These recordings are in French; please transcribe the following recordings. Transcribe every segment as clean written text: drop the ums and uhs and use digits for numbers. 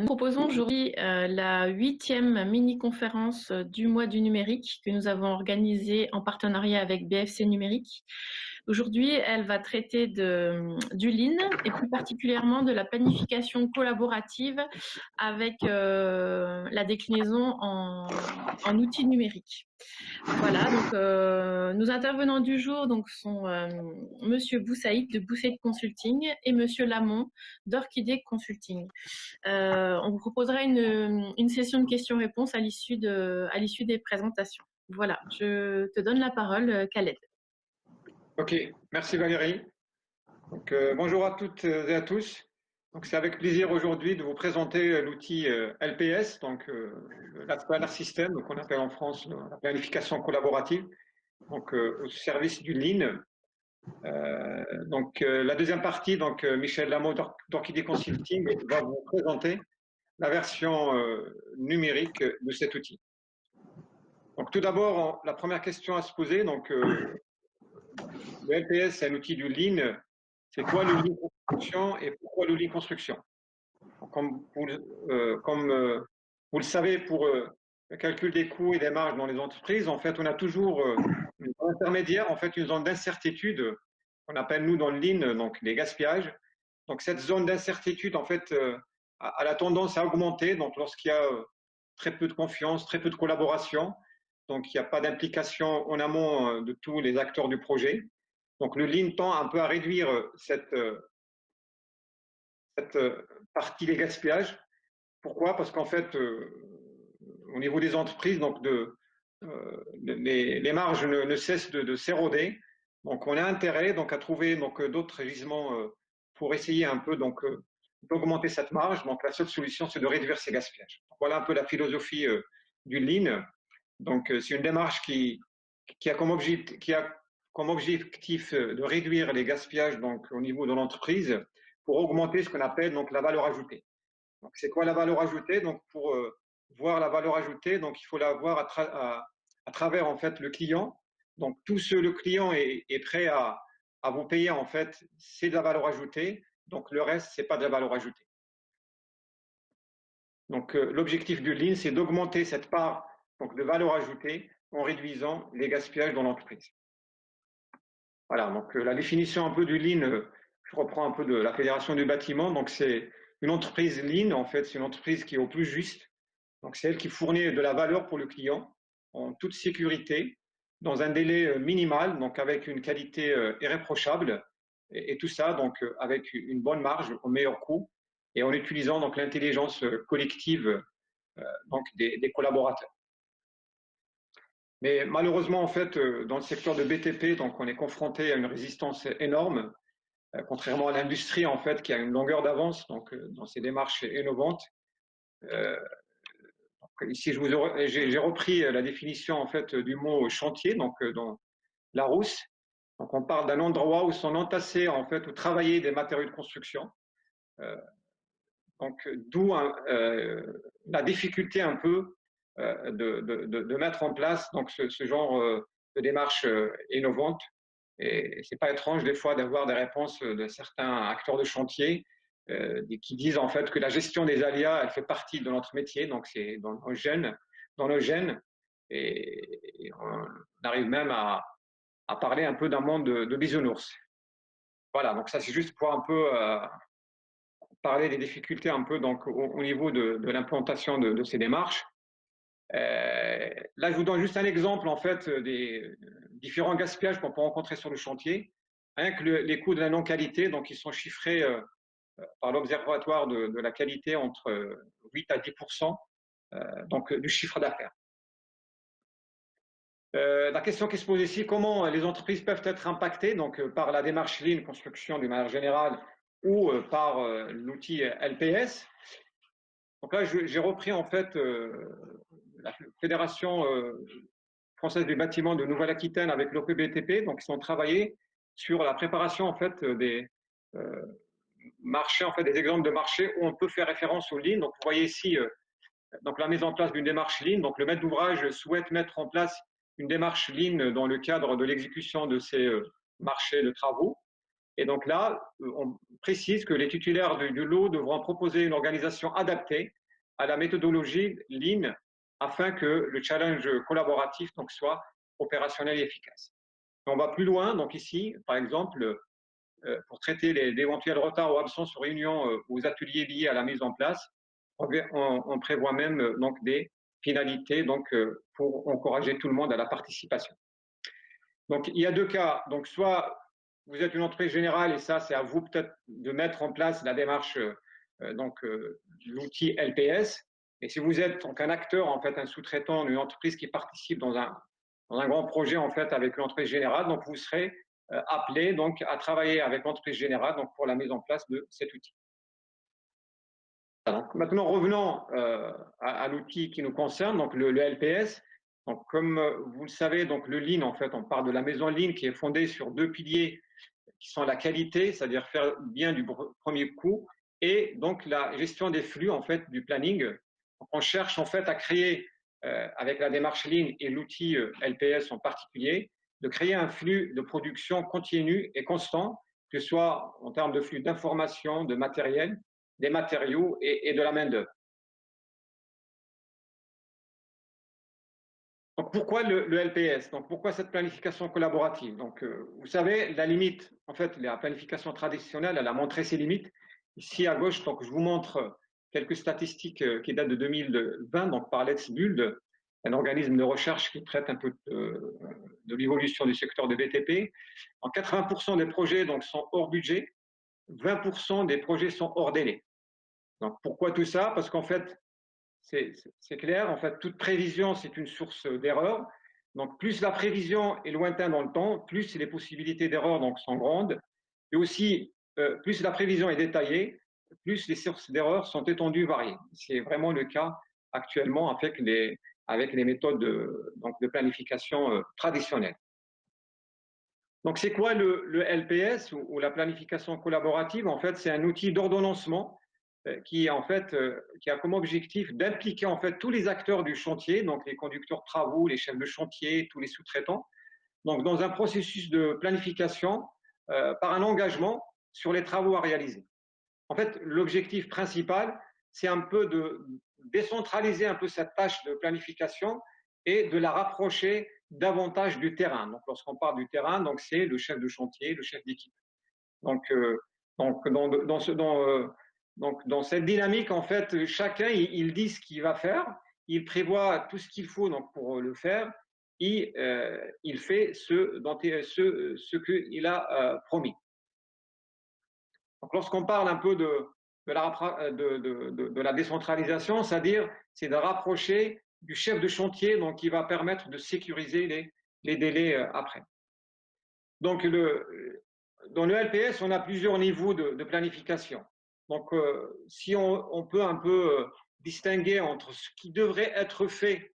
Proposons aujourd'hui la 8e mini-conférence du mois du numérique que nous avons organisée en partenariat avec BFC Numérique. Aujourd'hui, elle va traiter du Lean et plus particulièrement de la planification collaborative avec la déclinaison en outils numériques. Voilà, donc nos intervenants du jour sont Monsieur Boussaïd de Boussaïd Consulting et Monsieur Lamont d'Orchidée Consulting. On vous proposera une session de questions-réponses à l'issue des présentations. Voilà, je te donne la parole, Khaled. Ok, merci Valérie. Donc, bonjour à toutes et à tous. Donc, c'est avec plaisir aujourd'hui de vous présenter l'outil LPS, donc Planner System, qu'on appelle en France la planification collaborative, donc au service du Lean. La deuxième partie, Michel Lamont d'Orchidée Consulting va vous présenter la version numérique de cet outil. Donc, tout d'abord, la première question à se poser, le LPS, c'est un outil du Lean. C'est quoi le Lean construction et pourquoi le Lean construction? Comme vous le savez, pour le calcul des coûts et des marges dans les entreprises, en fait, on a toujours une zone intermédiaire, en fait, une zone d'incertitude qu'on appelle, nous, dans le Lean, donc les gaspillages. Donc, cette zone d'incertitude, en fait, a la tendance à augmenter. Donc, lorsqu'il y a très peu de confiance, très peu de collaboration, donc il n'y a pas d'implication en amont de tous les acteurs du projet. Donc, le Lean tend un peu à réduire cette partie des gaspillages. Pourquoi? Parce qu'en fait, au niveau des entreprises, les marges ne cessent de s'éroder. Donc, on a intérêt à trouver d'autres gisements pour essayer un peu d'augmenter cette marge. Donc, la seule solution, c'est de réduire ces gaspillages. Donc, voilà un peu la philosophie du Lean. Donc, c'est une démarche qui a comme objectif de réduire les gaspillages au niveau de l'entreprise pour augmenter ce qu'on appelle la valeur ajoutée. Donc, c'est quoi la valeur ajoutée? Donc, pour voir la valeur ajoutée, il faut la voir à travers en fait le client. Donc, tout ce le client est prêt à vous payer, en fait, c'est de la valeur ajoutée. Donc, le reste, c'est pas de la valeur ajoutée. Donc, l'objectif du Lean, c'est d'augmenter cette part de valeur ajoutée en réduisant les gaspillages dans l'entreprise. Voilà, donc la définition un peu du Lean, je reprends un peu de la Fédération du bâtiment. Donc, c'est une entreprise Lean, en fait, c'est une entreprise qui est au plus juste. Donc, c'est elle qui fournit de la valeur pour le client en toute sécurité, dans un délai minimal, donc avec une qualité irréprochable, et tout ça avec une bonne marge au meilleur coût, et en utilisant l'intelligence collective des collaborateurs. Mais malheureusement, en fait, dans le secteur de BTP, on est confronté à une résistance énorme, contrairement à l'industrie, en fait, qui a une longueur d'avance dans ces démarches innovantes. Ici, j'ai repris la définition en fait du mot chantier, dans Larousse. Donc, on parle d'un endroit où sont entassés en fait ou travaillés des matériaux de construction. D'où la difficulté un peu de mettre en place ce genre de démarche innovante. Et c'est pas étrange des fois d'avoir des réponses de certains acteurs de chantier qui disent en fait que la gestion des aléas, elle fait partie de notre métier, donc c'est dans nos gènes, et on arrive même à parler un peu d'un monde de bisounours. Voilà, donc ça c'est juste pour un peu parler des difficultés un peu au niveau de l'implantation de ces démarches. Là, je vous donne juste un exemple en fait des différents gaspillages qu'on peut rencontrer sur le chantier. Rien que les coûts de la non-qualité, donc ils sont chiffrés par l'Observatoire de la qualité entre 8 à 10% du chiffre d'affaires. La question qui se pose ici, comment les entreprises peuvent être impactées par la démarche Lean construction d'une manière générale ou par l'outil LPS. Donc là, j'ai repris en fait la Fédération française du bâtiment de Nouvelle-Aquitaine avec l'OPBTP, donc ils ont travaillé sur la préparation en fait des marchés, en fait des exemples de marchés où on peut faire référence au Lean. Donc vous voyez ici la mise en place d'une démarche Lean. Donc le maître d'ouvrage souhaite mettre en place une démarche Lean dans le cadre de l'exécution de ces marchés de travaux. Et donc là, on précise que les titulaires du lot devront proposer une organisation adaptée à la méthodologie Lean afin que le challenge collaboratif donc, soit opérationnel et efficace. Et on va plus loin, donc ici, par exemple, pour traiter d'éventuels retards ou absences aux réunions ou aux ateliers liés à la mise en place, on prévoit même donc des finalités donc, pour encourager tout le monde à la participation. Donc, il y a deux cas. Donc, soit vous êtes une entreprise générale et ça, c'est à vous peut-être de mettre en place la démarche, l'outil LPS. Et si vous êtes donc un acteur, en fait, un sous-traitant d'une entreprise qui participe dans un grand projet, en fait, avec l'entreprise générale, donc vous serez appelé donc à travailler avec l'entreprise générale donc pour la mise en place de cet outil. Donc, maintenant, revenons à l'outil qui nous concerne, donc le LPS. Donc, comme vous le savez, donc le Lean, en fait, on parle de la maison Lean qui est fondée sur deux piliers qui sont la qualité, c'est-à-dire faire bien du premier coup, et donc la gestion des flux, en fait, du planning. Donc, on cherche, en fait, à créer, avec la démarche Lean et l'outil LPS en particulier, de créer un flux de production continu et constant, que ce soit en termes de flux d'information, de matériel, des matériaux et de la main-d'œuvre. Donc, pourquoi le LPS? Donc, pourquoi cette planification collaborative? Donc, vous savez, la limite, en fait, la planification traditionnelle, elle a montré ses limites. Ici, à gauche, donc, je vous montre quelques statistiques qui datent de 2020, donc par Let's Build, un organisme de recherche qui traite un peu de l'évolution du secteur de BTP. En 80% des projets donc, sont hors budget, 20% des projets sont hors délai. Donc, pourquoi tout ça? Parce qu'en fait, c'est clair, en fait, toute prévision, c'est une source d'erreur. Donc, plus la prévision est lointaine dans le temps, plus les possibilités d'erreur sont grandes. Et aussi, plus la prévision est détaillée, plus les sources d'erreur sont étendues, variées. C'est vraiment le cas actuellement avec les méthodes de planification traditionnelles. Donc, c'est quoi le LPS ou la planification collaborative? En fait, c'est un outil d'ordonnancement qui en fait qui a comme objectif d'impliquer en fait tous les acteurs du chantier, donc les conducteurs de travaux, les chefs de chantier, tous les sous-traitants, donc dans un processus de planification par un engagement sur les travaux à réaliser. En fait, l'objectif principal, c'est un peu de décentraliser un peu cette tâche de planification et de la rapprocher davantage du terrain. Donc, lorsqu'on parle du terrain, donc c'est le chef de chantier, le chef d'équipe. Donc, dans cette dynamique, en fait, chacun, il dit ce qu'il va faire, il prévoit tout ce qu'il faut donc, pour le faire, et il fait ce qu'il a promis. Donc, lorsqu'on parle un peu de la décentralisation, c'est-à-dire c'est de rapprocher du chef de chantier, donc qui va permettre de sécuriser les délais après. Donc, dans le LPS, on a plusieurs niveaux de planification. Donc, si on peut un peu distinguer entre ce qui devrait être fait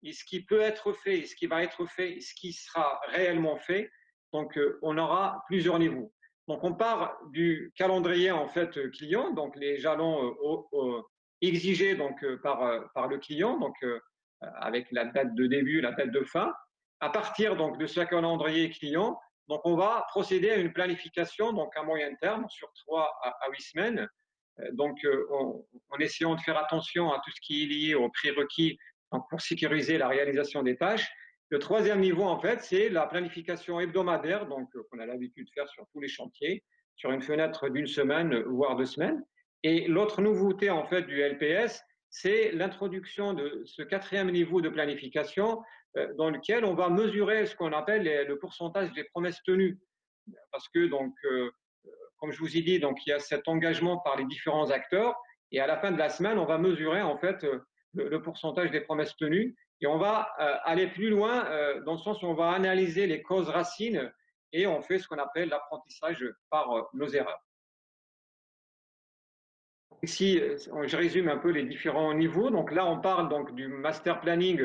et ce qui peut être fait et ce qui va être fait et ce qui sera réellement fait, donc on aura plusieurs niveaux. Donc, on part du calendrier en fait client, donc les jalons exigés donc par le client, donc avec la date de début, la date de fin. À partir donc de ce calendrier client, donc on va procéder à une planification donc à moyen terme sur 3 à 8 semaines. Donc en essayant de faire attention à tout ce qui est lié aux prérequis donc, pour sécuriser la réalisation des tâches. Le troisième niveau, en fait, c'est la planification hebdomadaire, donc qu'on a l'habitude de faire sur tous les chantiers, sur une fenêtre d'une semaine, voire 2 semaines. Et l'autre nouveauté, en fait, du LPS, c'est l'introduction de ce quatrième niveau de planification dans lequel on va mesurer ce qu'on appelle le pourcentage des promesses tenues. Parce que, donc, comme je vous ai dit, donc, il y a cet engagement par les différents acteurs. Et à la fin de la semaine, on va mesurer, en fait, le pourcentage des promesses tenues. Et on va aller plus loin dans le sens où on va analyser les causes racines et on fait ce qu'on appelle l'apprentissage par nos erreurs. Ici, je résume un peu les différents niveaux. Donc là, on parle donc du master planning.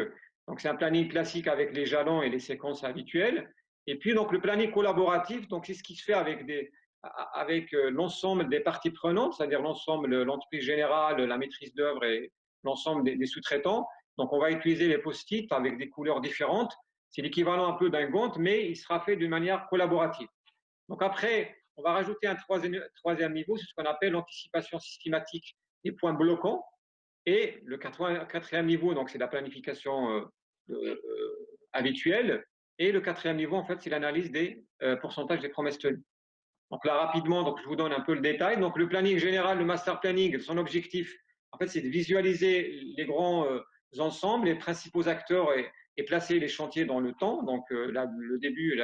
Donc c'est un planning classique avec les jalons et les séquences habituelles. Et puis donc le planning collaboratif, donc c'est ce qui se fait avec l'ensemble des parties prenantes, c'est-à-dire l'ensemble, l'entreprise générale, la maîtrise d'œuvre et l'ensemble des sous-traitants. Donc on va utiliser les post-it avec des couleurs différentes. C'est l'équivalent un peu d'un Gantt, mais il sera fait d'une manière collaborative. Donc après, on va rajouter un troisième niveau, c'est ce qu'on appelle l'anticipation systématique des points bloquants. Et le quatrième niveau, donc c'est la planification habituelle. Et le quatrième niveau, en fait, c'est l'analyse des pourcentages des promesses tenues. Donc là, rapidement, donc je vous donne un peu le détail. Donc le planning général, le master planning, son objectif, en fait, c'est de visualiser les grands ensembles, les principaux acteurs et placer les chantiers dans le temps, donc là, le début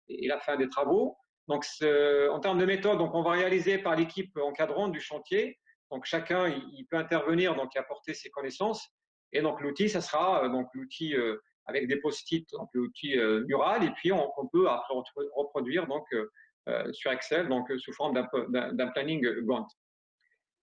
et la fin des travaux. Donc en termes de méthode, donc on va réaliser par l'équipe encadrante du chantier. Donc chacun, il peut intervenir, donc apporter ses connaissances. Et donc l'outil, ça sera donc l'outil avec des post-it, donc l'outil mural, et puis on peut après reproduire donc sur Excel, donc sous forme d'un planning Gantt.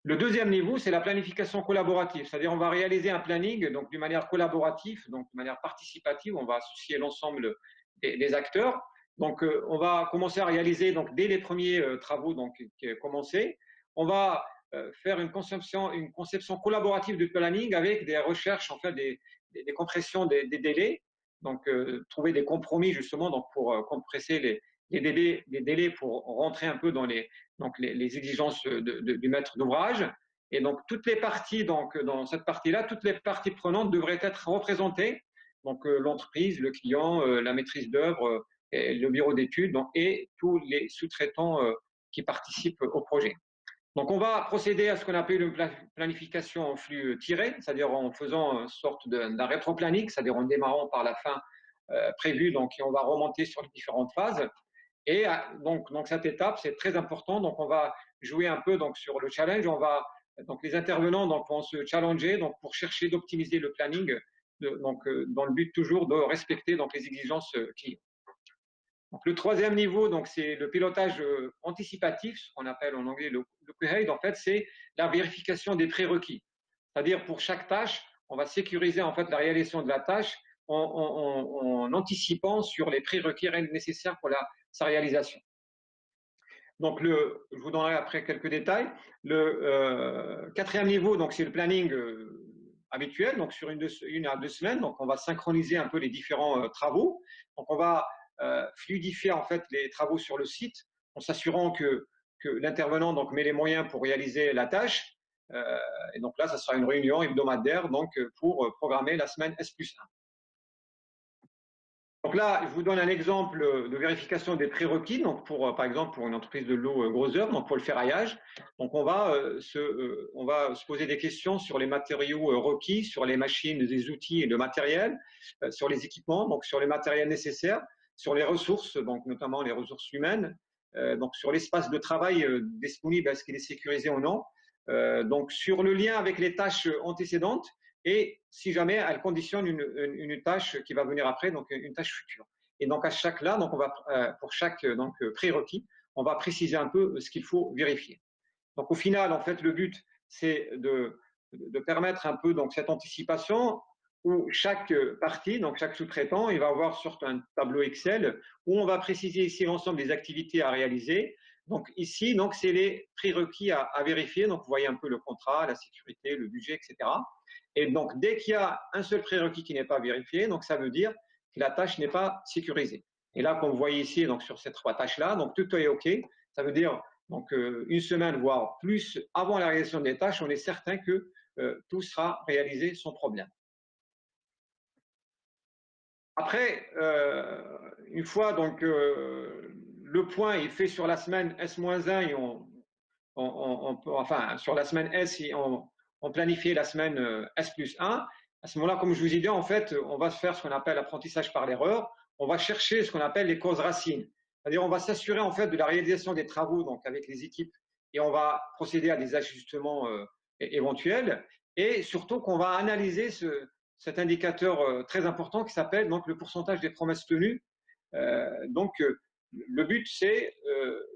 Le deuxième niveau, c'est la planification collaborative, c'est-à-dire on va réaliser un planning donc d'une manière collaborative, donc de manière participative, on va associer l'ensemble des acteurs. Donc on va commencer à réaliser donc dès les premiers travaux donc qui commencé, on va faire une conception collaborative du planning avec des recherches en fait des compressions des délais, donc trouver des compromis justement donc pour compresser les délais pour rentrer un peu dans les exigences du maître d'ouvrage. Et donc, toutes les parties, donc, dans cette partie-là, toutes les parties prenantes devraient être représentées. Donc, l'entreprise, le client, la maîtrise d'œuvre, le bureau d'études et tous les sous-traitants qui participent au projet. Donc, on va procéder à ce qu'on appelle une planification en flux tiré, c'est-à-dire en faisant une sorte d'un rétro-planning, c'est-à-dire en démarrant par la fin prévue, donc, et on va remonter sur les différentes phases. Et donc cette étape, c'est très important. Donc, on va jouer un peu donc, sur le challenge. Donc, les intervenants donc, vont se challenger donc, pour chercher d'optimiser le planning, donc, dans le but toujours de respecter donc, les exigences clients. Donc, le troisième niveau, donc, c'est le pilotage anticipatif, ce qu'on appelle en anglais le QA. En fait, c'est la vérification des prérequis. C'est-à-dire, pour chaque tâche, on va sécuriser en fait, la réalisation de la tâche en anticipant sur les prérequis nécessaires pour sa réalisation. Donc, je vous donnerai après quelques détails. Le quatrième niveau, donc c'est le planning habituel, donc sur une à 2 semaines. Donc, on va synchroniser un peu les différents travaux. Donc, on va fluidifier en fait les travaux sur le site en s'assurant que l'intervenant donc met les moyens pour réaliser la tâche. Et donc là, ça sera une réunion hebdomadaire donc pour programmer la semaine S+1. Donc là, je vous donne un exemple de vérification des prérequis. Donc, par exemple, pour une entreprise de l'eau gros œuvre, donc pour le ferraillage, donc on va se poser des questions sur les matériaux requis, sur les machines, les outils et le matériel, sur les équipements, donc sur les matériels nécessaires, sur les ressources, donc notamment les ressources humaines, donc sur l'espace de travail disponible, est-ce qu'il est sécurisé ou non, donc sur le lien avec les tâches antécédentes et si jamais elle conditionne une tâche qui va venir après, donc une tâche future. Et donc à chaque là, donc on va pour chaque donc prérequis, on va préciser un peu ce qu'il faut vérifier. Donc au final, en fait, le but c'est de permettre un peu donc cette anticipation où chaque partie, donc chaque sous-traitant, il va avoir sur un tableau Excel où on va préciser ici l'ensemble des activités à réaliser. Donc ici, donc c'est les prérequis à vérifier. Donc vous voyez un peu le contrat, la sécurité, le budget, etc. Et donc, dès qu'il y a un seul prérequis qui n'est pas vérifié, donc ça veut dire que la tâche n'est pas sécurisée. Et là, comme vous voyez ici, donc sur ces 3 tâches-là, donc tout est OK. Ça veut dire donc une semaine, voire plus, avant la réalisation des tâches, on est certain que tout sera réalisé sans problème. Après, une fois donc le point est fait sur la semaine S-1 et enfin sur la semaine S et on planifie la semaine S+1. À ce moment-là, comme je vous ai dit, en fait, on va faire ce qu'on appelle l'apprentissage par l'erreur. On va chercher ce qu'on appelle les causes racines. C'est-à-dire, on va s'assurer en fait de la réalisation des travaux donc avec les équipes et on va procéder à des ajustements éventuels et surtout qu'on va analyser cet indicateur très important qui s'appelle donc le pourcentage des promesses tenues. Donc, le but, c'est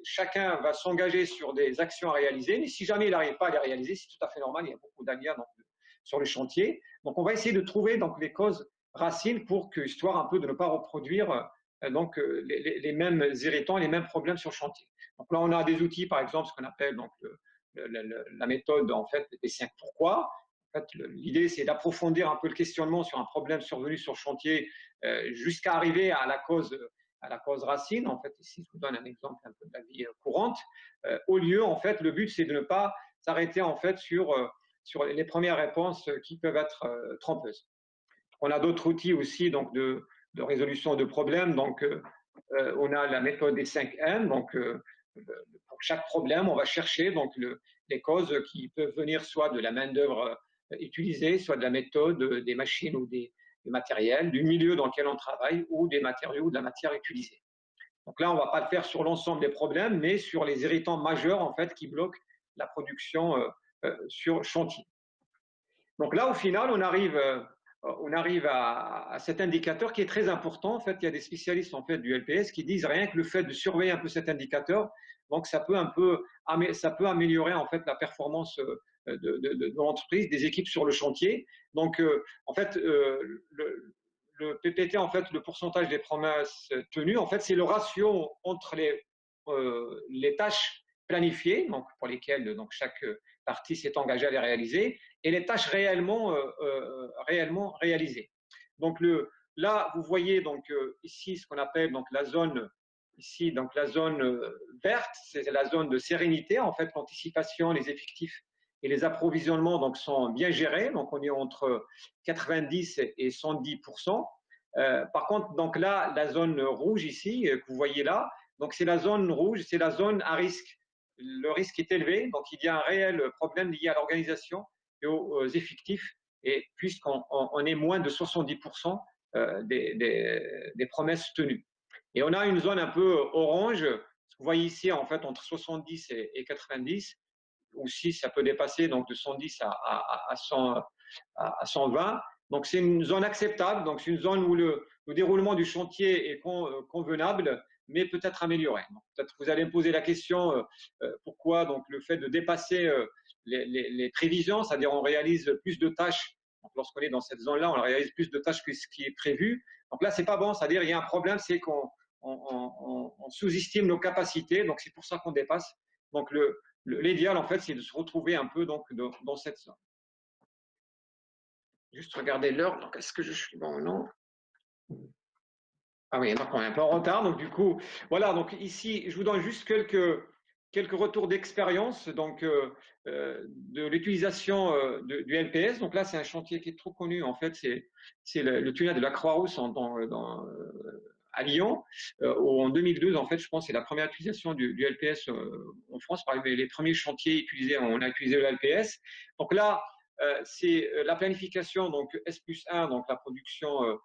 chacun va s'engager sur des actions à réaliser, mais si jamais il n'arrive pas à les réaliser, c'est tout à fait normal, il y a beaucoup d'aléas sur le chantier. Donc, on va essayer de trouver donc, les causes racines pour que, histoire un peu de ne pas reproduire donc, les mêmes irritants, les mêmes problèmes sur le chantier. Donc là, on a des outils, par exemple, ce qu'on appelle donc, la méthode en fait, des 5 pourquoi. En fait, l'idée, c'est d'approfondir un peu le questionnement sur un problème survenu sur le chantier jusqu'à arriver à la cause racine. En fait, ici, je vous donne un exemple un peu de la vie courante. Au lieu, en fait, le but, c'est de ne pas s'arrêter en fait sur sur les premières réponses qui peuvent être trompeuses. On a d'autres outils aussi donc de résolution de problèmes. Donc, on a la méthode des 5 M. Donc, pour chaque problème, on va chercher donc les causes qui peuvent venir soit de la main-d'œuvre utilisée, soit de la méthode, des machines ou des matériels, du milieu dans lequel on travaille ou des matériaux ou de la matière utilisée. Donc là, on ne va pas le faire sur l'ensemble des problèmes, mais sur les irritants majeurs en fait qui bloquent la production sur chantier. Donc là, au final, on arrive à cet indicateur qui est très important. En fait, il y a des spécialistes en fait du LPS qui disent rien que le fait de surveiller un peu cet indicateur, donc ça peut améliorer en fait la performance de l'entreprise, des équipes sur le chantier. Donc en fait, le PPT, en fait, le pourcentage des promesses tenues, en fait, c'est le ratio entre les tâches planifiées, donc pour lesquelles donc chaque partie s'est engagée à les réaliser, et les tâches réellement réalisées. Donc là, vous voyez donc ici ce qu'on appelle donc la zone ici donc la zone verte, c'est la zone de sérénité. En fait, l'anticipation, les effectifs et les approvisionnements donc sont bien gérés. Donc on est entre 90 et 110%. Par contre, donc là, la zone rouge ici que vous voyez là, donc c'est la zone rouge, c'est la zone à risque. Le risque est élevé, donc il y a un réel problème lié à l'organisation et aux effectifs, et puisqu'on est moins de 70% des promesses tenues. Et on a une zone un peu orange, vous voyez ici en fait entre 70 et 90, ou si ça peut dépasser donc de 110 à 120. Donc c'est une zone acceptable, donc c'est une zone où le déroulement du chantier est convenable, mais peut-être amélioré. Peut-être vous allez me poser la question pourquoi donc le fait de dépasser les prévisions, c'est-à-dire on réalise plus de tâches. Lorsqu'on est dans cette zone-là, on réalise plus de tâches que ce qui est prévu. Donc là, c'est pas bon, c'est-à-dire il y a un problème, c'est qu'on sous-estime nos capacités, donc c'est pour ça qu'on dépasse. Donc l'idéal, en fait, c'est de se retrouver un peu donc, dans cette zone. Juste regarder l'heure. Donc, est-ce que je suis bon ou non? Ah oui, donc on est un peu en retard. Donc, du coup, voilà. Donc, ici, je vous donne juste quelques retours d'expérience donc, de l'utilisation du LPS. Donc là, c'est un chantier qui est trop connu. En fait, c'est le tunnel de la Croix-Rousse à Lyon, où en 2012, en fait, je pense, c'est la première utilisation du LPS en France. Parmi les premiers chantiers utilisés, on a utilisé le LPS. Donc là, c'est la planification, donc S+1, donc la production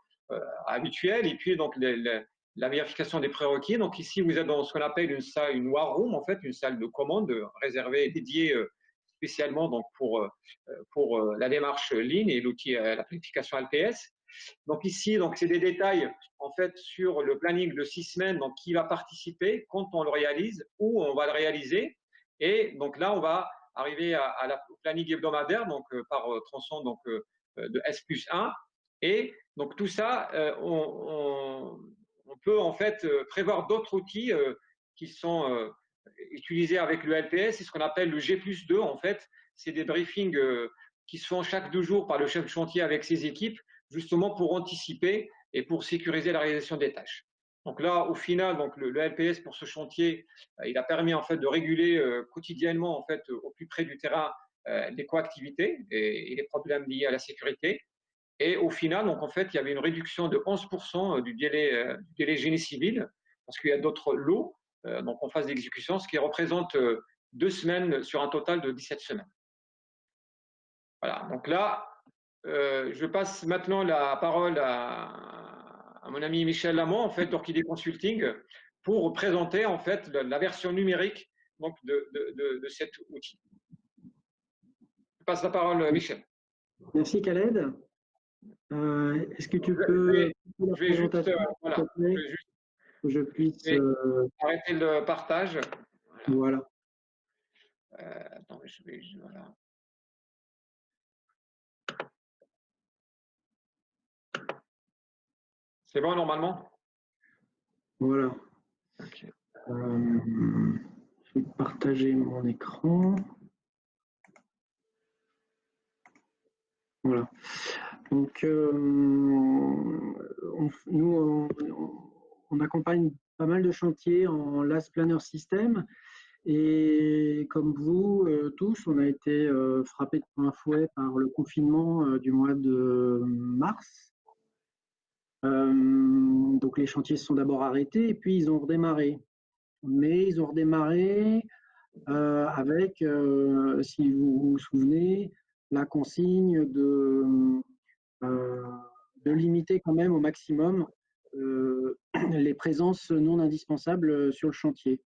habituelle, et puis donc la vérification des prérequis. Donc ici, vous êtes dans ce qu'on appelle une war room, en fait, une salle de commande réservée et dédiée spécialement donc pour la démarche Lean et l'outil la planification LPS. Donc ici, donc c'est des détails en fait sur le planning de 6 semaines, donc qui va participer, quand on le réalise, où on va le réaliser. Et donc là, on va arriver au planning hebdomadaire, donc par tronçon donc de S+1. Et donc tout ça, on peut en fait prévoir d'autres outils qui sont utilisés avec le LPS. C'est ce qu'on appelle le G+2 en fait. C'est des briefings qui se font chaque 2 jours par le chef de chantier avec ses équipes, justement pour anticiper et pour sécuriser la réalisation des tâches. Donc là, au final, donc le LPS pour ce chantier, il a permis en fait de réguler quotidiennement en fait au plus près du terrain les coactivités et les problèmes liés à la sécurité. Et au final, donc en fait, il y avait une réduction de 11% du délai génie civil, parce qu'il y a d'autres lots donc en phase d'exécution, ce qui représente 2 semaines sur un total de 17 semaines. Voilà, donc là, je passe maintenant la parole à mon ami Michel Lamont, en fait, d'Orchidée Consulting, pour présenter en fait la version numérique donc, de cet outil. Je passe la parole à Michel. Merci Khaled. Est-ce que tu peux la présentation, voilà, que je puisse arrêter le partage. Voilà. Attends, voilà. C'est bon normalement? Voilà. Okay. Je vais partager mon écran. Voilà. Donc, nous, on accompagne pas mal de chantiers en Last Planner System. Et comme vous tous, on a été frappés de plein fouet par le confinement du mois de mars. Donc les chantiers se sont d'abord arrêtés et puis ils ont redémarré. Mais ils ont redémarré avec, si vous vous souvenez, la consigne de limiter quand même au maximum les présences non indispensables sur le chantier.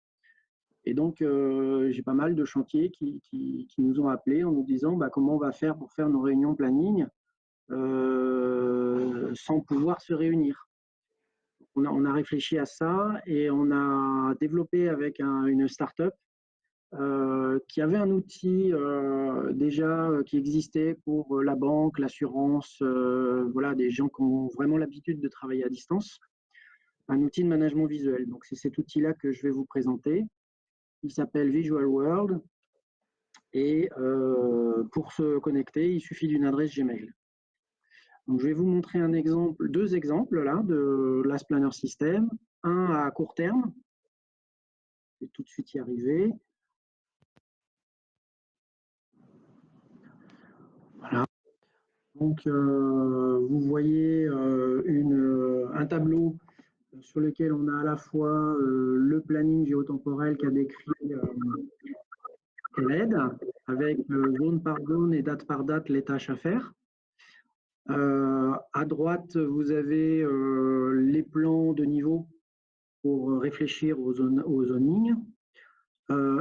Et donc, j'ai pas mal de chantiers qui nous ont appelés en nous disant bah, comment on va faire pour faire nos réunions planning sans pouvoir se réunir. On a réfléchi à ça et on a développé avec une start-up qui avait un outil déjà qui existait pour la banque, l'assurance, voilà, des gens qui ont vraiment l'habitude de travailler à distance, un outil de management visuel. Donc, c'est cet outil-là que je vais vous présenter. Il s'appelle Visual World et pour se connecter, il suffit d'une adresse Gmail. Donc, je vais vous montrer deux exemples là de Last Planner System, un à court terme, je vais tout de suite y arriver. Voilà. Donc, vous voyez un tableau sur lequel on a à la fois le planning géotemporel qu'a décrit l'aide, avec zone par zone et date par date les tâches à faire. À droite, vous avez les plans de niveau pour réfléchir au zoning.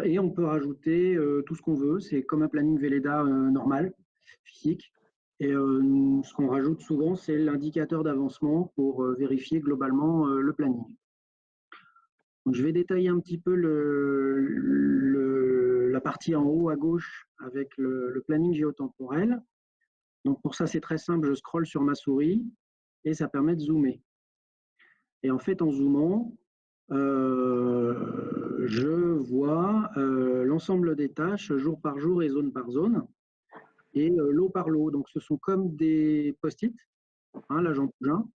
Et on peut rajouter tout ce qu'on veut. C'est comme un planning Velleda normal, physique. Et ce qu'on rajoute souvent, c'est l'indicateur d'avancement pour vérifier globalement le planning. Donc, je vais détailler un petit peu la partie en haut à gauche avec le planning géotemporel. Donc pour ça, c'est très simple, je scrolle sur ma souris et ça permet de zoomer. Et en fait, en zoomant, je vois l'ensemble des tâches jour par jour et zone par zone et lot par lot. Donc ce sont comme des post-it, hein, là j'en touche un,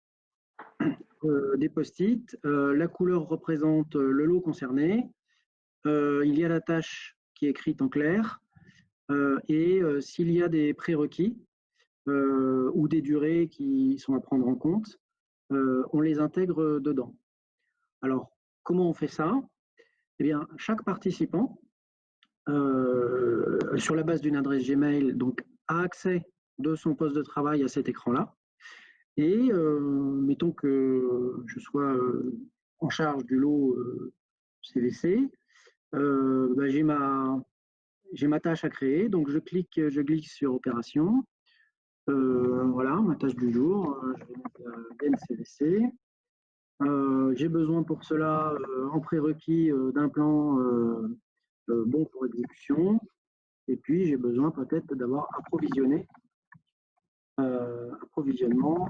des post-it. La couleur représente le lot concerné. Il y a la tâche qui est écrite en clair et s'il y a des prérequis ou des durées qui sont à prendre en compte, on les intègre dedans. Alors, comment on fait ça? Eh bien, chaque participant, sur la base d'une adresse Gmail, donc, a accès de son poste de travail à cet écran-là. Et mettons que je sois en charge du lot CVC, bah, j'ai ma tâche à créer, donc je glisse sur Opération. Voilà, ma tâche du jour, je vais mettre DNCVC. J'ai besoin pour cela, en prérequis, d'un plan bon pour exécution. Et puis, j'ai besoin peut-être d'avoir approvisionnement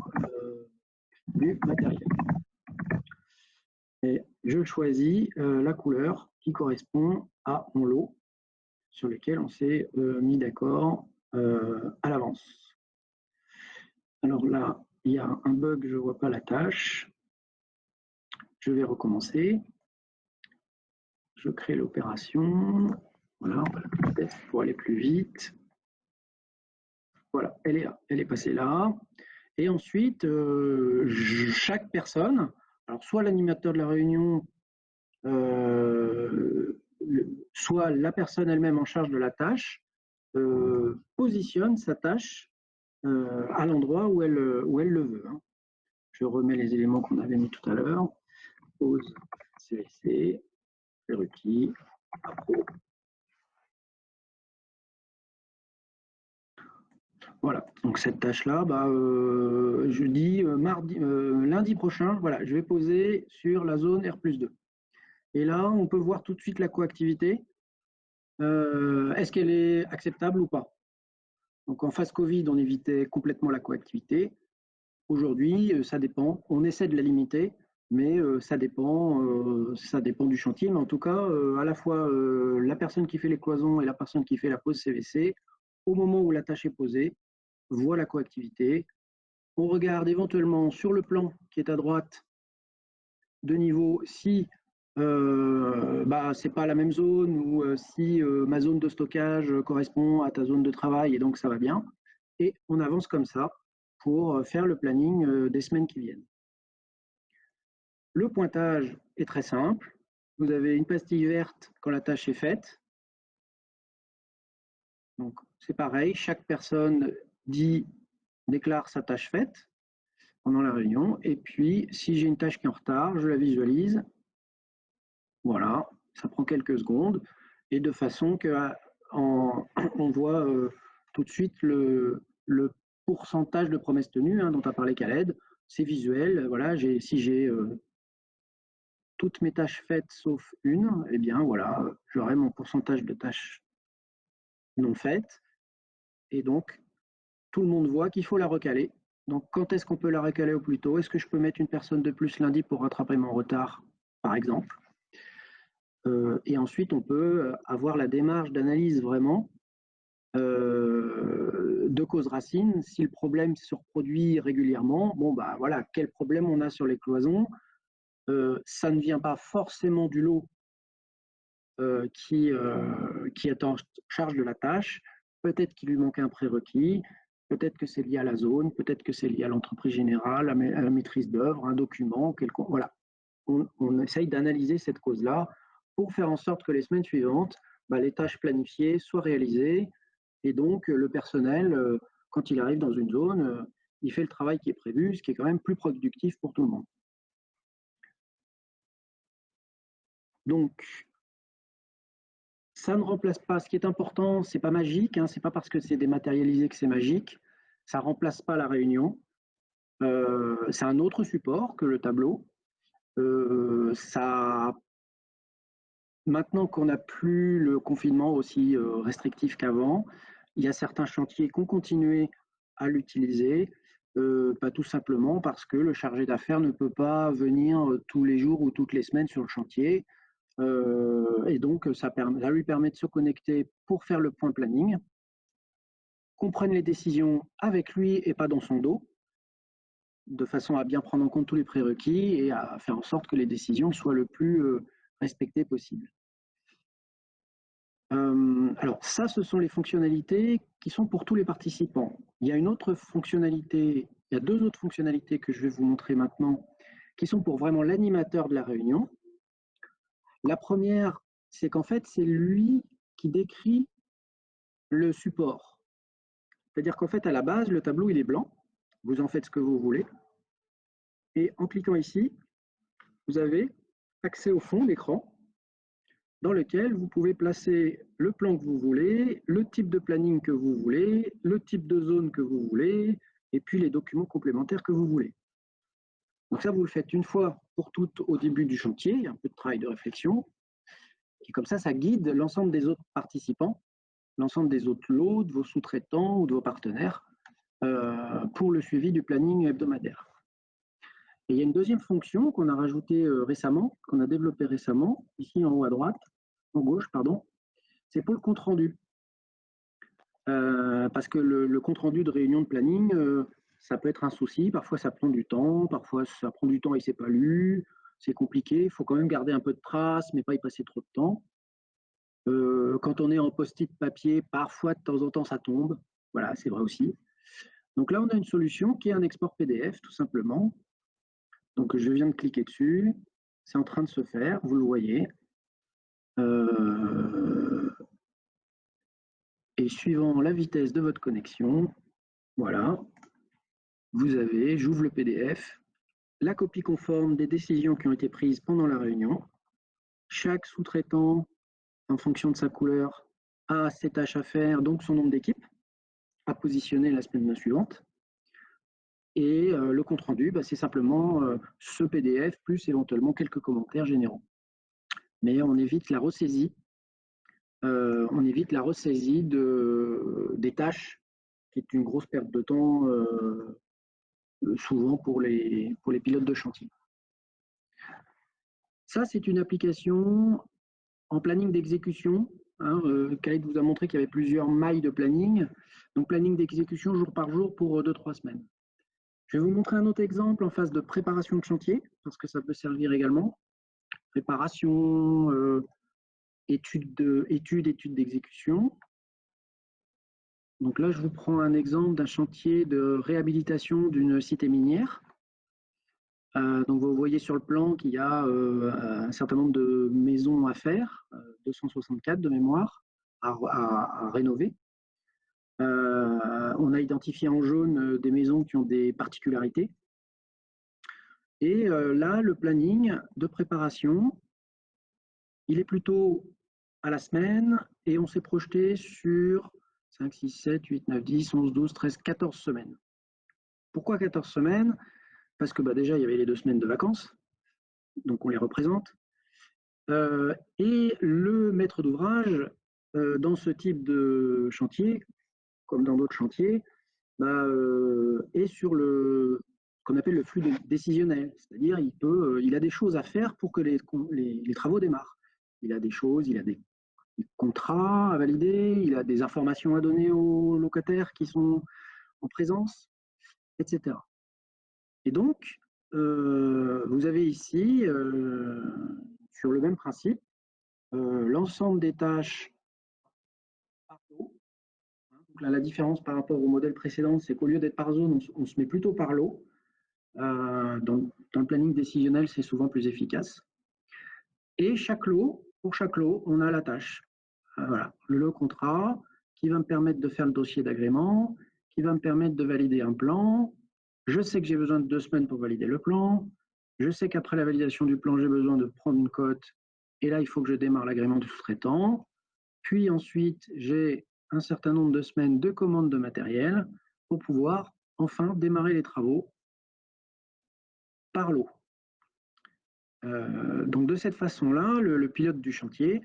du matériel. Et je choisis la couleur qui correspond à mon lot sur lequel on s'est mis d'accord à l'avance. Alors là, il y a un bug, je ne vois pas la tâche. Je vais recommencer. Je crée l'opération. Voilà, on va la tester pour aller plus vite. Voilà, elle est là, elle est passée là. Et ensuite, chaque personne, alors soit l'animateur de la réunion, soit la personne elle-même en charge de la tâche, positionne sa tâche à l'endroit où elle le veut. Hein. Je remets les éléments qu'on avait mis tout à l'heure. Pause CVC, prérequis, appro. Voilà, donc cette tâche-là, bah, je dis lundi prochain, voilà, je vais poser sur la zone R+2. Et là, on peut voir tout de suite la coactivité. Est-ce qu'elle est acceptable ou pas? Donc en phase Covid, on évitait complètement la coactivité. Aujourd'hui, ça dépend. On essaie de la limiter, mais ça dépend du chantier. Mais en tout cas, à la fois la personne qui fait les cloisons et la personne qui fait la pose CVC, au moment où la tâche est posée, voit la coactivité. On regarde éventuellement sur le plan qui est à droite de niveau si c'est pas la même zone, ou si ma zone de stockage correspond à ta zone de travail et donc ça va bien. Et on avance comme ça pour faire le planning des semaines qui viennent. Le pointage est très simple. Vous avez une pastille verte quand la tâche est faite. Donc c'est pareil, chaque personne déclare sa tâche faite pendant la réunion. Et puis si j'ai une tâche qui est en retard, je la visualise. Voilà, ça prend quelques secondes et de façon on voit tout de suite le pourcentage de promesses tenues dont a parlé Khaled. C'est visuel. Voilà, si j'ai toutes mes tâches faites sauf une, eh bien voilà, j'aurai mon pourcentage de tâches non faites. Et donc, tout le monde voit qu'il faut la recaler. Donc, quand est-ce qu'on peut la recaler au plus tôt? Est-ce que je peux mettre une personne de plus lundi pour rattraper mon retard, par exemple? Et ensuite, on peut avoir la démarche d'analyse vraiment de causes racines. Si le problème se reproduit régulièrement, bon, bah voilà, quel problème on a sur les cloisons? Ça ne vient pas forcément du lot qui est en charge de la tâche. Peut-être qu'il lui manque un prérequis, peut-être que c'est lié à la zone, peut-être que c'est lié à l'entreprise générale, à la maîtrise d'œuvre, un document, quelconque. Voilà. On essaye d'analyser cette cause-là pour faire en sorte que les semaines suivantes, les tâches planifiées soient réalisées et donc le personnel, quand il arrive dans une zone, il fait le travail qui est prévu, ce qui est quand même plus productif pour tout le monde. Donc, ça ne remplace pas, ce qui est important, c'est pas magique, c'est pas parce que c'est dématérialisé que c'est magique, ça remplace pas la réunion. C'est un autre support que le tableau. Maintenant qu'on n'a plus le confinement aussi restrictif qu'avant, il y a certains chantiers qui ont continué à l'utiliser, pas tout simplement parce que le chargé d'affaires ne peut pas venir tous les jours ou toutes les semaines sur le chantier. Et donc, ça lui permet de se connecter pour faire le point planning, qu'on prenne les décisions avec lui et pas dans son dos, de façon à bien prendre en compte tous les prérequis et à faire en sorte que les décisions soient le plus respectées possible. Alors ça, ce sont les fonctionnalités qui sont pour tous les participants. Il y a deux autres fonctionnalités que je vais vous montrer maintenant, qui sont pour vraiment l'animateur de la réunion. La première, c'est qu'en fait, c'est lui qui décrit le support. C'est-à-dire qu'en fait, à la base, le tableau, il est blanc. Vous en faites ce que vous voulez. Et en cliquant ici, vous avez accès au fond d'écran dans lequel vous pouvez placer le plan que vous voulez, le type de planning que vous voulez, le type de zone que vous voulez, et puis les documents complémentaires que vous voulez. Donc ça, vous le faites une fois pour toutes au début du chantier, il y a un peu de travail de réflexion, et comme ça guide l'ensemble des autres participants, l'ensemble des autres lots, de vos sous-traitants ou de vos partenaires, pour le suivi du planning hebdomadaire. Et il y a une deuxième fonction qu'on a rajoutée récemment, qu'on a développée récemment, ici en haut à droite, en gauche, pardon, c'est pour le compte-rendu. Parce que le compte-rendu de réunion de planning, ça peut être un souci, parfois ça prend du temps, parfois ça prend du temps et c'est pas lu, c'est compliqué, il faut quand même garder un peu de traces, mais pas y passer trop de temps. Quand on est en post-it papier, parfois de temps en temps ça tombe, voilà, c'est vrai aussi. Donc là, on a une solution qui est un export PDF, tout simplement. Donc je viens de cliquer dessus, c'est en train de se faire, vous le voyez. Et suivant la vitesse de votre connexion, voilà, vous avez, j'ouvre le PDF, la copie conforme des décisions qui ont été prises pendant la réunion. Chaque sous-traitant, en fonction de sa couleur, a ses tâches à faire, donc son nombre d'équipes à positionner la semaine suivante. Et le compte-rendu, c'est simplement ce PDF plus éventuellement quelques commentaires généraux. Mais on évite la ressaisie. Des tâches, qui est une grosse perte de temps, souvent pour les pilotes de chantier. Ça, c'est une application en planning d'exécution. Khaled vous a montré qu'il y avait plusieurs mailles de planning. Donc, planning d'exécution jour par jour pour 2-3 semaines. Je vais vous montrer un autre exemple en phase de préparation de chantier, parce que ça peut servir également. préparation, études d'exécution. Donc là, je vous prends un exemple d'un chantier de réhabilitation d'une cité minière. Donc vous voyez sur le plan qu'il y a un certain nombre de maisons à faire, 264 de mémoire, à rénover. On a identifié en jaune des maisons qui ont des particularités. Et là, le planning de préparation, il est plutôt à la semaine et on s'est projeté sur 5, 6, 7, 8, 9, 10, 11, 12, 13, 14 semaines. Pourquoi 14 semaines? Parce que déjà, il y avait les 2 semaines de vacances, donc on les représente. Et le maître d'ouvrage, dans ce type de chantier, comme dans d'autres chantiers, est sur ce qu'on appelle le flux décisionnel. C'est-à-dire il a des choses à faire pour que les travaux démarrent. Il a des choses, il a des contrats à valider, il a des informations à donner aux locataires qui sont en présence, etc. Et donc, vous avez ici, sur le même principe, l'ensemble des tâches par lot. Donc là, la différence par rapport au modèle précédent, c'est qu'au lieu d'être par zone, on se met plutôt par lot. Dans le planning décisionnel, c'est souvent plus efficace. Et pour chaque lot, on a la tâche. Voilà, le lot contrat qui va me permettre de faire le dossier d'agrément, qui va me permettre de valider un plan. Je sais que j'ai besoin de 2 semaines pour valider le plan. Je sais qu'après la validation du plan, j'ai besoin de prendre une cote. Et là, il faut que je démarre l'agrément du sous-traitant. Puis ensuite, j'ai un certain nombre de semaines de commande de matériel pour pouvoir enfin démarrer les travaux par lot. Donc de cette façon-là, le pilote du chantier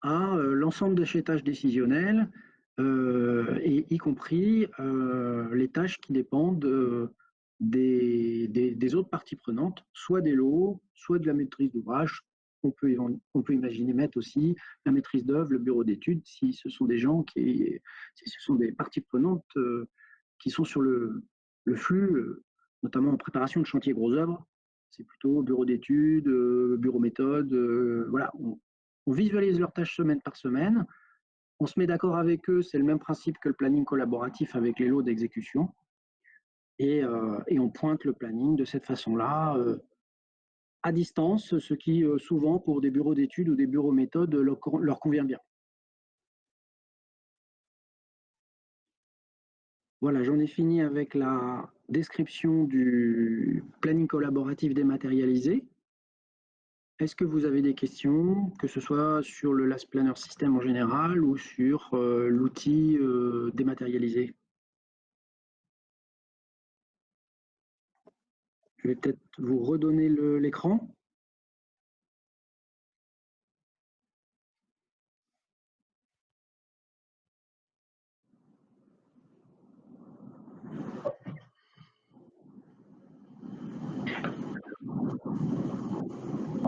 a l'ensemble de ses tâches décisionnelles, et y compris les tâches qui dépendent des autres parties prenantes, soit des lots, soit de la maîtrise d'ouvrage. On peut imaginer mettre aussi la maîtrise d'œuvre, le bureau d'études, si ce sont des gens si ce sont des parties prenantes qui sont sur le flux, notamment en préparation de chantier gros œuvres. C'est plutôt bureau d'études, bureau méthode. Voilà, on visualise leurs tâches semaine par semaine. On se met d'accord avec eux, c'est le même principe que le planning collaboratif avec les lots d'exécution. Et on pointe le planning de cette façon-là, à distance, ce qui souvent pour des bureaux d'études ou des bureaux méthodes leur convient bien. Voilà, j'en ai fini avec la description du planning collaboratif dématérialisé. Est-ce que vous avez des questions, que ce soit sur le Last Planner System en général ou sur l'outil dématérialisé? Je vais peut-être vous redonner l'écran.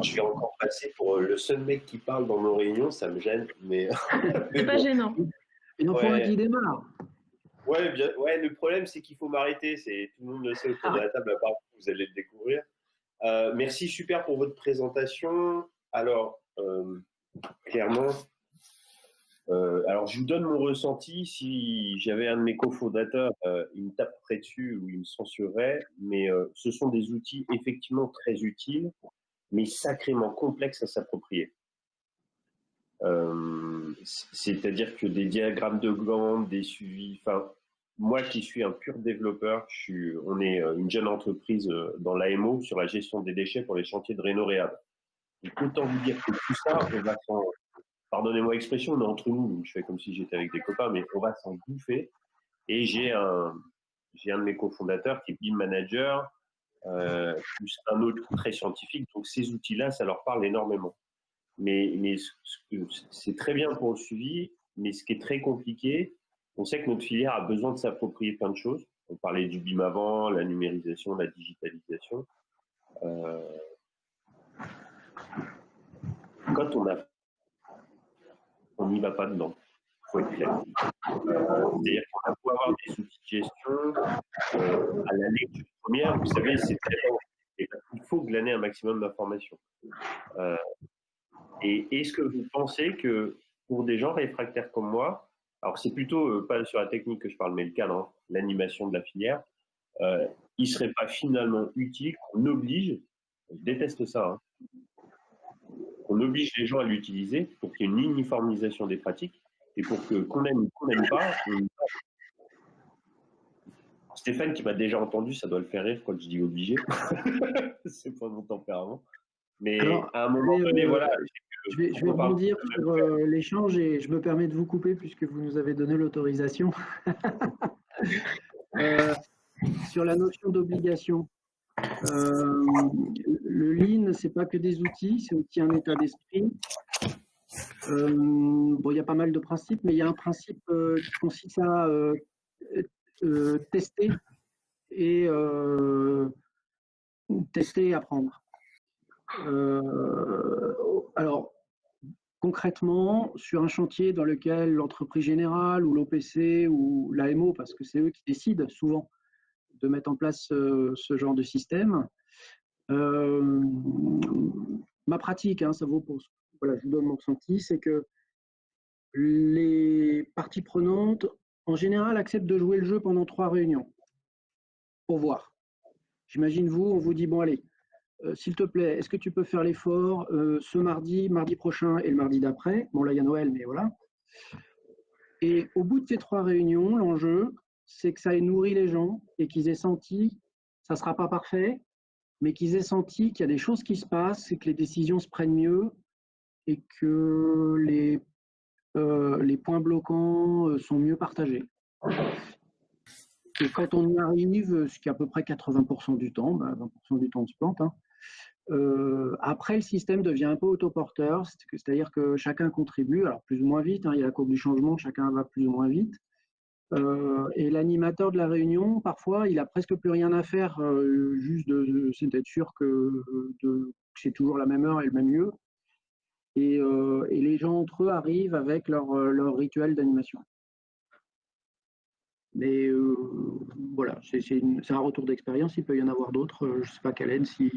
Je vais encore passer pour le seul mec qui parle dans nos réunions, ça me gêne, mais. C'est pas gênant. Il en faut un qui démarre. Ouais, le problème, c'est qu'il faut m'arrêter. Tout le monde le sait autour de la table, à part vous allez le découvrir. Merci, super pour votre présentation. Alors, clairement, alors je vous donne mon ressenti. Si j'avais un de mes cofondateurs, il me taperait dessus ou il me censurerait, mais ce sont des outils effectivement très utiles, mais sacrément complexes à s'approprier. C'est-à-dire que des diagrammes de Gantt, des suivis, enfin, moi qui suis un pur développeur, on est une jeune entreprise dans l'AMO sur la gestion des déchets pour les chantiers de réno-réhab. Donc autant vous dire que tout ça, on va s'en, pardonnez-moi l'expression, on est entre nous, donc je fais comme si j'étais avec des copains, mais on va s'en bouffer. Et j'ai un de mes cofondateurs qui est BIM Manager, plus un autre très scientifique, donc ces outils-là, ça leur parle énormément. Mais c'est très bien pour le suivi, mais ce qui est très compliqué, on sait que notre filière a besoin de s'approprier plein de choses. On parlait du BIM avant, la numérisation, la digitalisation. Quand on n'y va pas dedans, il faut être clair. C'est-à-dire qu'on va pouvoir avoir des outils de gestion à la lecture première, vous savez, c'est très long. Il faut glaner un maximum d'informations. Et est-ce que vous pensez que pour des gens réfractaires comme moi, alors c'est plutôt pas sur la technique que je parle, mais le cadre, hein, l'animation de la filière, il ne serait pas finalement utile qu'on oblige, je déteste ça, hein, qu'on oblige les gens à l'utiliser pour qu'il y ait une uniformisation des pratiques et pour que qu'on aime ou qu'on n'aime pas. Stéphane, qui m'a déjà entendu, ça doit le faire rire quand je dis obligé. C'est pas mon tempérament. Mais Alors, à un moment donné, voilà. Je vais rebondir sur l'échange et je me permets de vous couper puisque vous nous avez donné l'autorisation. Sur la notion d'obligation. Le Lean, ce n'est pas que des outils, c'est aussi un état d'esprit. Bon, il y a pas mal de principes, mais il y a un principe qui consiste à tester et apprendre. Alors, concrètement, sur un chantier dans lequel l'entreprise générale ou l'OPC ou l'AMO, parce que c'est eux qui décident souvent de mettre en place ce genre de système, ma pratique, hein, ça vaut pour, voilà, je vous donne mon ressenti, c'est que les parties prenantes, en général, acceptent de jouer le jeu pendant 3 réunions pour voir. J'imagine vous, on vous dit, bon allez, s'il te plaît, est-ce que tu peux faire l'effort ce mardi, mardi prochain et le mardi d'après? Bon, là, il y a Noël, mais voilà. Et au bout de ces 3 réunions, l'enjeu, c'est que ça ait nourri les gens et qu'ils aient senti, ça ne sera pas parfait, mais qu'ils aient senti qu'il y a des choses qui se passent et que les décisions se prennent mieux et que les points bloquants sont mieux partagés. Et quand on y arrive, ce qui est à peu près 80% du temps, 20% du temps on se plante, hein, après le système devient un peu autoporteur, c'est-à-dire que chacun contribue, alors plus ou moins vite, hein, il y a la courbe du changement, chacun va plus ou moins vite. Et l'animateur de la réunion, parfois, il a presque plus rien à faire, juste c'est d'être sûr que c'est toujours la même heure et le même lieu. Et les gens entre eux arrivent avec leur rituel d'animation. Mais voilà, c'est un retour d'expérience, il peut y en avoir d'autres. Je ne sais pas, Khaled, si...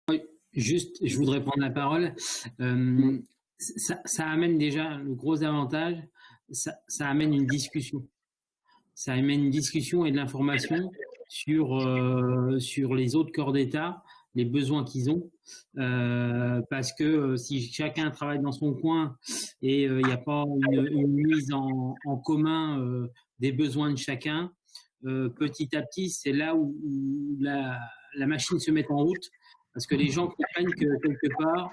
Oui, juste, je voudrais prendre la parole. Ça amène déjà le gros avantage, ça amène une discussion. Ça amène une discussion et de l'information sur les autres corps d'État, les besoins qu'ils ont. Parce que si chacun travaille dans son coin et il n'y a pas une mise en commun des besoins de chacun, petit à petit, c'est là où la machine se met en route. Parce que les gens comprennent que quelque part,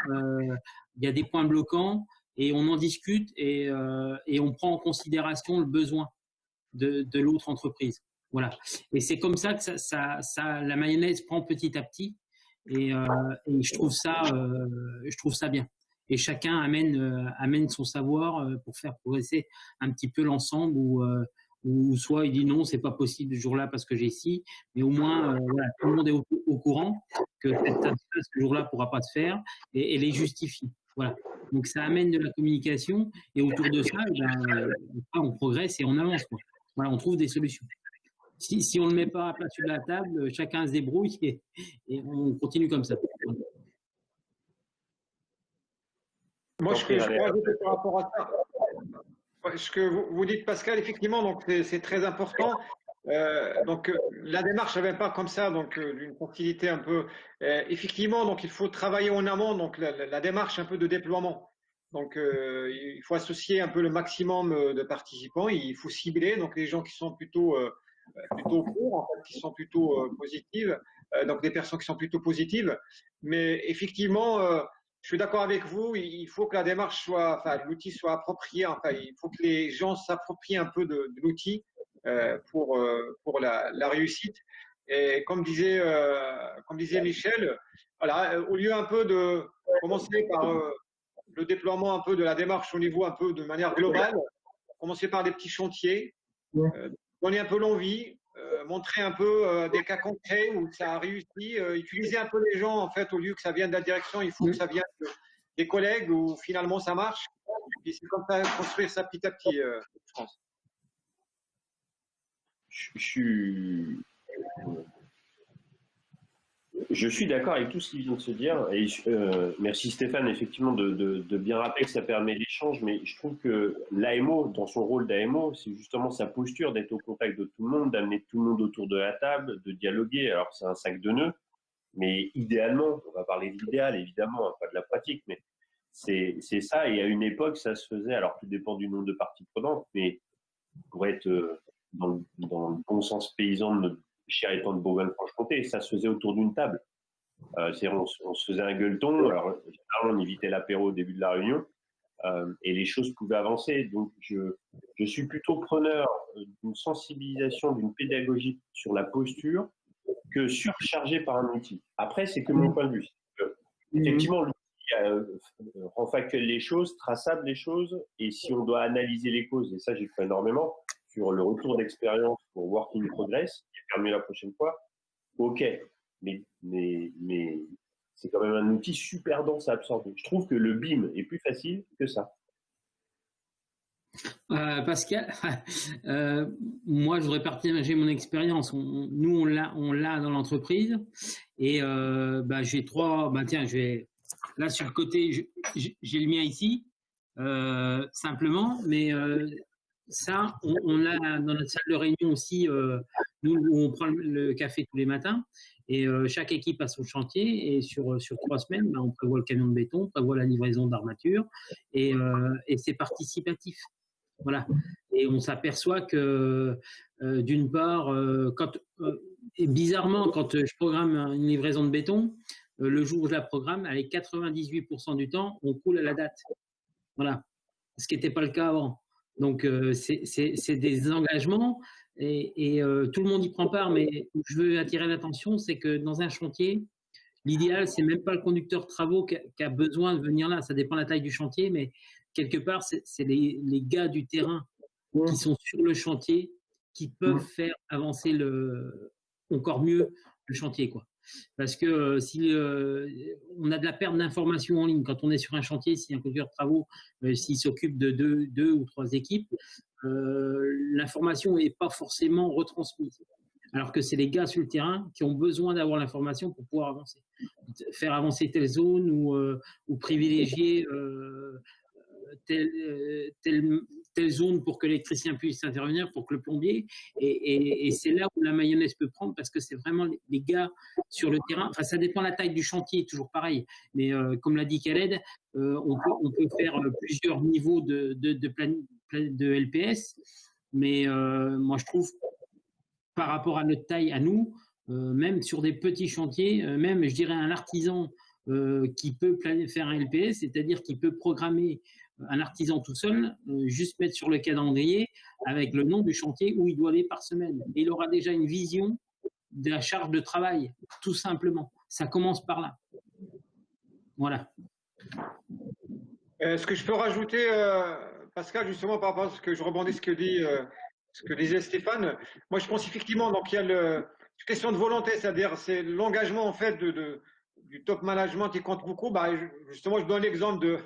il y a des points bloquants et on en discute et on prend en considération le besoin de l'autre entreprise. Voilà. Et c'est comme ça que la mayonnaise prend petit à petit et je trouve ça bien. Et chacun amène son savoir pour faire progresser un petit peu l'ensemble ou soit il dit non, c'est pas possible ce jour-là parce que j'ai ci, mais au moins voilà, tout le monde est au courant que ce jour-là pourra pas se faire et les justifie. Voilà. Donc ça amène de la communication et autour de ça, on progresse et on avance, quoi. Voilà, on trouve des solutions. Si on ne le met pas à plat sur la table, chacun se débrouille et on continue comme ça. Moi, ce que je crois par rapport à ça, ce que vous dites, Pascal, effectivement, donc c'est très important. Donc la démarche n'avait pas comme ça, donc d'une facilité un peu. Effectivement, donc il faut travailler en amont, donc la démarche un peu de déploiement. Donc il faut associer un peu le maximum de participants. Il faut cibler donc les gens qui sont plutôt pour, en fait, qui sont plutôt positives, donc des personnes qui sont plutôt positives. Mais effectivement, je suis d'accord avec vous, il faut que la démarche soit, enfin, l'outil soit approprié. Enfin, il faut que les gens s'approprient un peu de l'outil pour la réussite. Et comme disait Michel, voilà, au lieu un peu de commencer par le déploiement un peu de la démarche au niveau un peu de manière globale, commencer par des petits chantiers, donner un peu l'envie, montrer un peu des cas concrets où ça a réussi, utiliser un peu les gens en fait au lieu que ça vienne de la direction, il faut que ça vienne des collègues où finalement ça marche. Et c'est comme ça construire ça petit à petit, je pense. Je suis d'accord avec tout ce qui vient de se dire. Et merci Stéphane, effectivement, de bien rappeler que ça permet l'échange. Mais je trouve que l'AMO, dans son rôle d'AMO, c'est justement sa posture d'être au contact de tout le monde, d'amener tout le monde autour de la table, de dialoguer. Alors, c'est un sac de nœuds. Mais idéalement, on va parler de l'idéal, évidemment, hein, pas de la pratique, mais c'est ça. Et à une époque, ça se faisait, alors tout dépend du nombre de parties prenantes, mais pour être dans le bon sens paysan de notre cher étang de Bourgogne-Franche-Comté, ça se faisait autour d'une table. On se faisait un gueuleton, alors on évitait l'apéro au début de la réunion, et les choses pouvaient avancer. Donc je suis plutôt preneur d'une sensibilisation, d'une pédagogie sur la posture, que surchargé par un outil. Après, c'est que mon point de vue. Effectivement, l'outil rend factuel les choses, traçable les choses, et si on doit analyser les causes, et ça j'ai fait énormément, sur le retour d'expérience pour work in progress, qui permet la prochaine fois, ok, mais c'est quand même un outil super dense à absorber. Je trouve que le BIM est plus facile que ça. Pascal, moi je voudrais partager mon expérience. Nous on l'a dans l'entreprise et j'ai trois. Tiens, là sur le côté, j'ai le mien ici simplement, mais ça on l'a dans notre salle de réunion aussi. Nous où on prend le café tous les matins et chaque équipe a son chantier et sur 3 semaines, on prévoit le camion de béton, on prévoit la livraison d'armature et c'est participatif. Voilà. Et on s'aperçoit que, d'une part, et bizarrement, quand je programme une livraison de béton, le jour où je la programme, avec 98% du temps, on coule à la date. Voilà. Ce qui n'était pas le cas avant. Donc, c'est des engagements et tout le monde y prend part. Mais je veux attirer l'attention, c'est que dans un chantier, l'idéal, c'est même pas le conducteur de travaux qui a besoin de venir là. Ça dépend de la taille du chantier, mais quelque part, c'est les gars du terrain qui sont sur le chantier qui peuvent faire avancer encore mieux le chantier, quoi. Parce que si on a de la perte d'informations en ligne quand on est sur un chantier, si un conducteur de travaux s'il s'occupe de deux ou 3 équipes, l'information n'est pas forcément retransmise. Alors que c'est les gars sur le terrain qui ont besoin d'avoir l'information pour pouvoir avancer, faire avancer telle zone ou privilégier telle zone pour que l'électricien puisse intervenir, pour que le plombier. Et c'est là où la mayonnaise peut prendre parce que c'est vraiment les gars sur le terrain. Enfin, ça dépend de la taille du chantier, toujours pareil. Mais comme l'a dit Khaled, on peut faire plusieurs niveaux de LPS. Mais moi, je trouve, par rapport à notre taille, à nous, même sur des petits chantiers, même, je dirais, un artisan qui peut faire un LPS, c'est-à-dire qui peut programmer un artisan tout seul, juste mettre sur le calendrier avec le nom du chantier où il doit aller par semaine. Et il aura déjà une vision de la charge de travail, tout simplement. Ça commence par là. Voilà. Ce que je peux rajouter, Pascal, justement par rapport à ce que je rebondis ce que disait Stéphane, moi je pense effectivement donc il y a une question de volonté, c'est-à-dire c'est l'engagement en fait du top management qui compte beaucoup. Justement, je donne l'exemple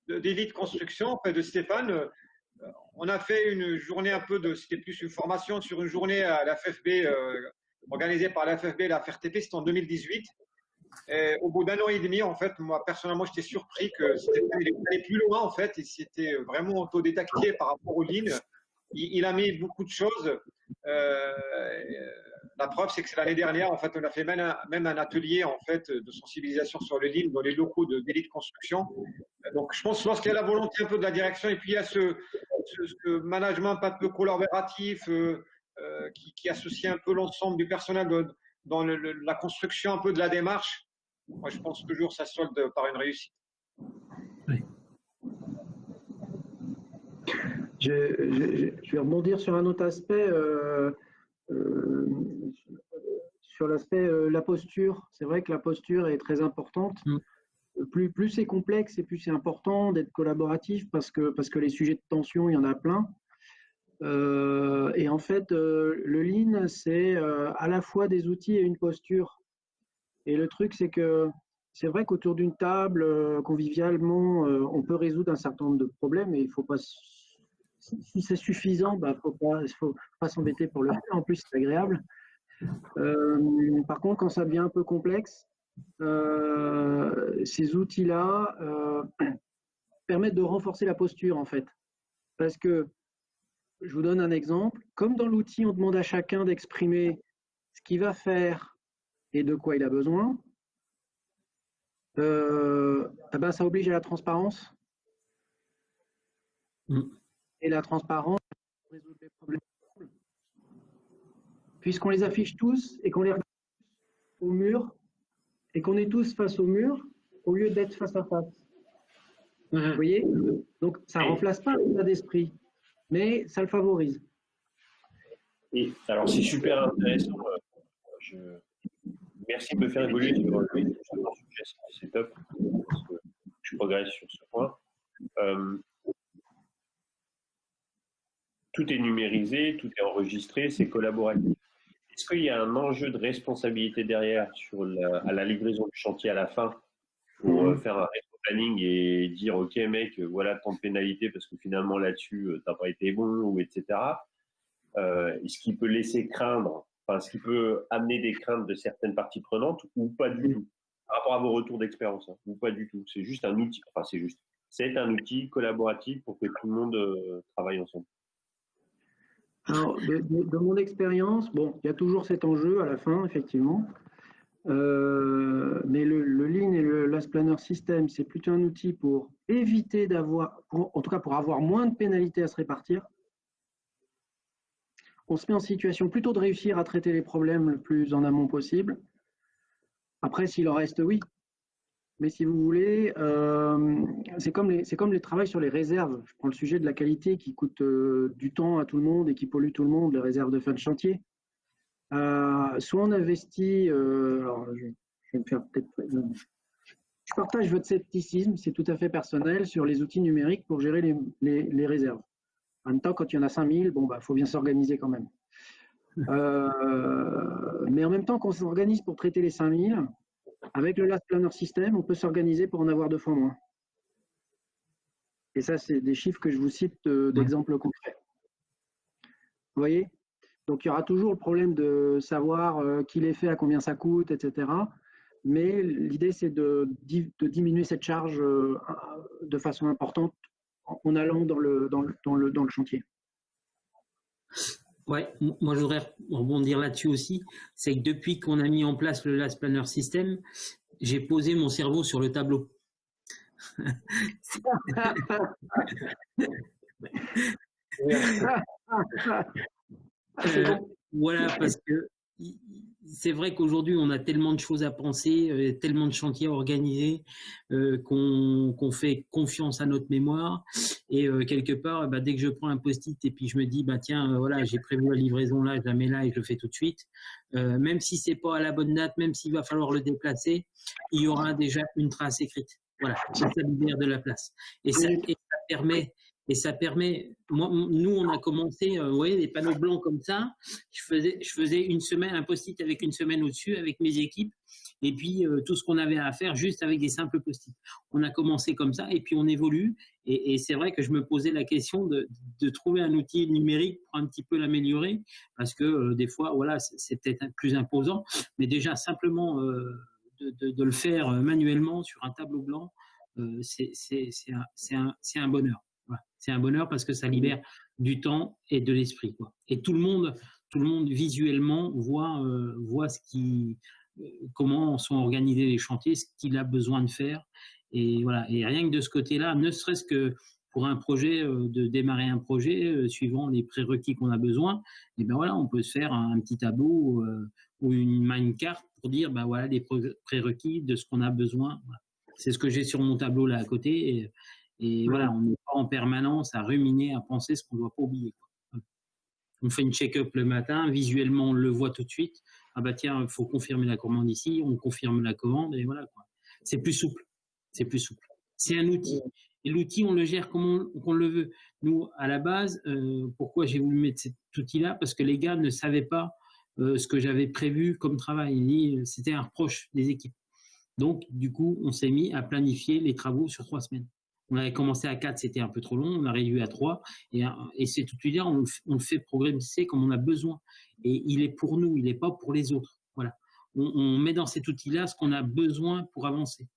d'Élite Construction, en fait, de Stéphane. On a fait une journée c'était plus une formation sur une journée à la FFB, organisée par la FFB, la FRTP, c'était en 2018. Et au bout d'1 an et demi, en fait, moi personnellement, j'étais surpris que c'était allé plus loin, en fait, et c'était vraiment autodidacté par rapport aux lignes. Il a mis beaucoup de choses. La preuve, c'est que l'année dernière, en fait, on a fait même un atelier en fait de sensibilisation sur le Lean dans les locaux d'Élite Construction. Donc, je pense que lorsqu'il y a la volonté un peu de la direction et puis il y a ce management un peu collaboratif qui associe un peu l'ensemble du personnel dans la construction un peu de la démarche, moi, je pense toujours que ça solde par une réussite. Oui. Je vais rebondir sur un autre aspect, sur l'aspect la posture. C'est vrai que la posture est très importante. Plus c'est complexe et plus c'est important d'être collaboratif parce que les sujets de tension, il y en a plein. Et en fait, le Lean, c'est à la fois des outils et une posture. Et le truc, c'est que c'est vrai qu'autour d'une table, convivialement, on peut résoudre un certain nombre de problèmes et il faut pas. Si c'est suffisant, faut pas s'embêter pour le faire. En plus, c'est agréable. Par contre, quand ça devient un peu complexe, ces outils-là permettent de renforcer la posture, en fait. Parce que, je vous donne un exemple, comme dans l'outil, on demande à chacun d'exprimer ce qu'il va faire et de quoi il a besoin, ben, ça oblige à la transparence. Et la transparence résout les problèmes. Puisqu'on les affiche tous et qu'on les regarde au mur, et qu'on est tous face au mur, au lieu d'être face à face. Vous voyez? Donc, ça ne remplace pas l'état d'esprit, mais ça le favorise. Et alors, c'est super intéressant. Merci de me faire évoluer sur le sujet, c'est top, parce que je progresse sur ce point. Tout est numérisé, tout est enregistré, c'est collaboratif. Est-ce qu'il y a un enjeu de responsabilité derrière à la livraison du chantier à la fin pour faire un rétro-planning et dire « Ok mec, voilà tant de pénalités parce que finalement là-dessus, tu n'as pas été bon » ou etc. Est-ce qu'il peut laisser craindre, enfin, est-ce qu'il peut amener des craintes de certaines parties prenantes ou pas du tout, par rapport à vos retours d'expérience, hein, ou pas du tout? C'est juste un outil, enfin c'est un outil collaboratif pour que tout le monde travaille ensemble. Alors, de mon expérience, bon, il y a toujours cet enjeu à la fin, effectivement. Mais le Lean et le Last Planner System, c'est plutôt un outil pour éviter d'avoir, en tout cas pour avoir moins de pénalités à se répartir. On se met en situation plutôt de réussir à traiter les problèmes le plus en amont possible. Après, s'il en reste, oui. Mais si vous voulez, c'est comme les travaux sur les réserves. Je prends le sujet de la qualité qui coûte du temps à tout le monde et qui pollue tout le monde, les réserves de fin de chantier. Soit on investit, alors je vais me faire peut-être. Je partage votre scepticisme, c'est tout à fait personnel, sur les outils numériques pour gérer les réserves. En même temps, quand il y en a 5000, bon, bah, faut bien s'organiser quand même. Mais en même temps qu'on s'organise pour traiter les 5000, avec le Last Planner System, on peut s'organiser pour en avoir 2 fois moins. Et ça, c'est des chiffres que je vous cite d'exemples concrets. Vous voyez? Donc, il y aura toujours le problème de savoir qui les fait, à combien ça coûte, etc. Mais l'idée, c'est de diminuer cette charge de façon importante en allant dans le chantier. Ouais, moi je voudrais rebondir là-dessus aussi. C'est que depuis qu'on a mis en place le Last Planner System, j'ai posé mon cerveau sur le tableau. Voilà, parce que c'est vrai qu'aujourd'hui, on a tellement de choses à penser, tellement de chantiers à organiser, qu'on fait confiance à notre mémoire. Et quelque part, dès que je prends un post-it et puis je me dis, tiens, voilà, j'ai prévu la livraison là, je la mets là et je le fais tout de suite. Même si c'est pas à la bonne date, même s'il va falloir le déplacer, il y aura déjà une trace écrite. Voilà, ça libère de la place. Et ça permet. Et ça permet, nous on a commencé, vous voyez, des panneaux blancs comme ça. Je faisais une semaine, un post-it avec une semaine au-dessus avec mes équipes. Et puis tout ce qu'on avait à faire juste avec des simples post-it. On a commencé comme ça et puis on évolue. Et c'est vrai que je me posais la question de trouver un outil numérique pour un petit peu l'améliorer. Parce que des fois, voilà, c'est peut-être plus imposant. Mais déjà, simplement de le faire manuellement sur un tableau blanc, c'est un bonheur. Voilà. C'est un bonheur parce que ça libère du temps et de l'esprit, quoi. Et tout le monde visuellement voit comment sont organisés les chantiers, ce qu'il a besoin de faire. Et voilà. Et rien que de ce côté-là, ne serait-ce que pour un projet, de démarrer un projet suivant les prérequis qu'on a besoin, et ben voilà, on peut se faire un petit tableau ou une minecart pour dire voilà les prérequis de ce qu'on a besoin. Voilà. C'est ce que j'ai sur mon tableau là à côté. Et voilà, on n'est pas en permanence à ruminer, à penser ce qu'on ne doit pas oublier. On fait une check-up le matin, visuellement on le voit tout de suite. Ah tiens, il faut confirmer la commande ici, on confirme la commande et voilà quoi. C'est plus souple. C'est plus souple. C'est un outil. Et l'outil, on le gère comme on le veut. Nous, à la base, pourquoi j'ai voulu mettre cet outil-là? Parce que les gars ne savaient pas ce que j'avais prévu comme travail. C'était un reproche des équipes. Donc, du coup, on s'est mis à planifier les travaux sur 3 semaines. On avait commencé à 4, c'était un peu trop long, on a réduit à 3, et c'est tout de suite, on le fait progresser comme on a besoin. Et il est pour nous, il n'est pas pour les autres. Voilà. on met dans cet outil-là ce qu'on a besoin pour avancer.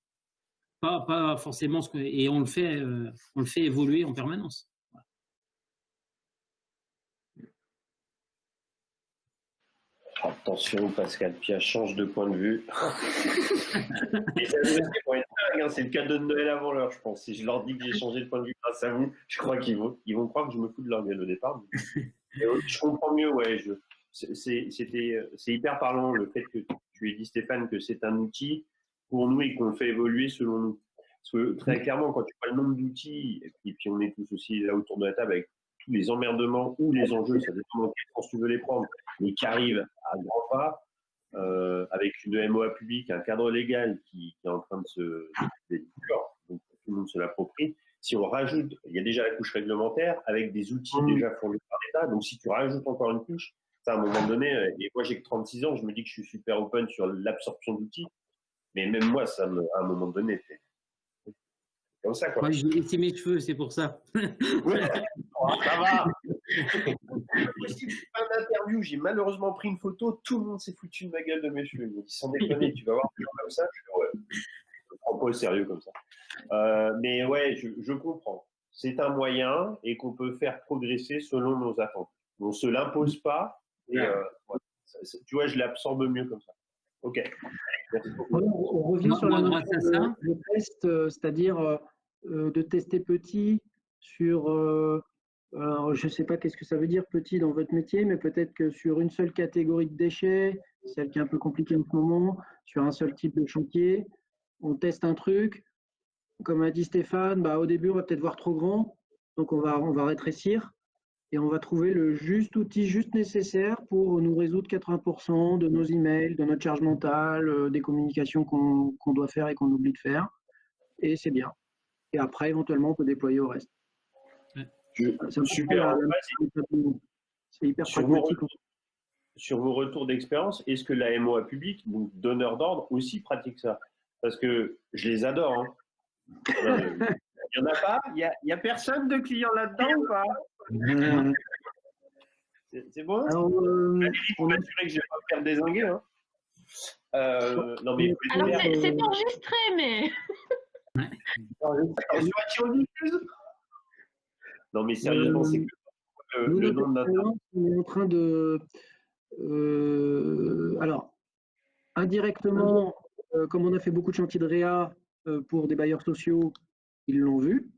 Pas forcément et on le fait évoluer en permanence. Attention, Pascal Pia change de point de vue. Et ça vont être dingue, hein, c'est le cadeau de Noël avant l'heure, je pense. Si je leur dis que j'ai changé de point de vue grâce à vous, je crois qu'ils vont croire que je me fous de leur gueule au départ. Mais je comprends mieux, ouais. C'est hyper parlant le fait que tu aies dit, Stéphane, que c'est un outil pour nous et qu'on le fait évoluer selon nous. Parce que très clairement, quand tu vois le nombre d'outils, et puis on est tous aussi là autour de la table avec tous les emmerdements ou les enjeux, ça dépend dans quel sens tu veux les prendre, mais qui arrivent à grands pas, avec une MOA publique, un cadre légal qui est en train de se développer, donc tout le monde se l'approprie. Si on rajoute, il y a déjà la couche réglementaire avec des outils déjà fournis par l'État, donc si tu rajoutes encore une couche, ça à un moment donné, et moi j'ai que 36 ans, je me dis que je suis super open sur l'absorption d'outils, mais même moi, à un moment donné, c'est comme ça, quoi. Moi, j'ai laissé mes cheveux, c'est pour ça. Ouais, ça va. Possible, je suis pas en interview, j'ai malheureusement pris une photo, tout le monde s'est foutu de ma gueule de mes cheveux. Ils m'ont dit, sans déconner, tu vas voir des gens comme ça. Je fais, ouais, je me prends pas au sérieux comme ça. Mais ouais, je comprends. C'est un moyen et qu'on peut faire progresser selon nos attentes. On ne se l'impose pas. Et, tu vois, je l'absorbe mieux comme ça. Ok. Merci beaucoup. On revient sur la notion de test, c'est-à-dire de tester petit sur, alors je ne sais pas qu'est-ce que ça veut dire petit dans votre métier, mais peut-être que sur une seule catégorie de déchets, celle qui est un peu compliquée en ce moment, sur un seul type de chantier, on teste un truc. Comme a dit Stéphane, au début on va peut-être voir trop grand, donc on va rétrécir. Et on va trouver le juste outil juste nécessaire pour nous résoudre 80% de nos emails, de notre charge mentale, des communications qu'on doit faire et qu'on oublie de faire. Et c'est bien. Et après, éventuellement, on peut déployer au reste. Super. C'est hyper pragmatique. Sur vos retours d'expérience, est-ce que la MOA publique, donc donneur d'ordre, aussi pratique ça? Parce que je les adore. Hein. Il n'y en a pas? Il y a personne de client là-dedans ou pas? C'est bon? Alors, on va assurer que je ne vais pas me faire dézinguer. Hein. Non, mais alors, c'est enregistré, mais. Non, mais sérieusement, c'est que le nom de notre. On est en train de. Alors, indirectement, comme on a fait beaucoup de chantiers de réa pour des bailleurs sociaux, ils l'ont vu,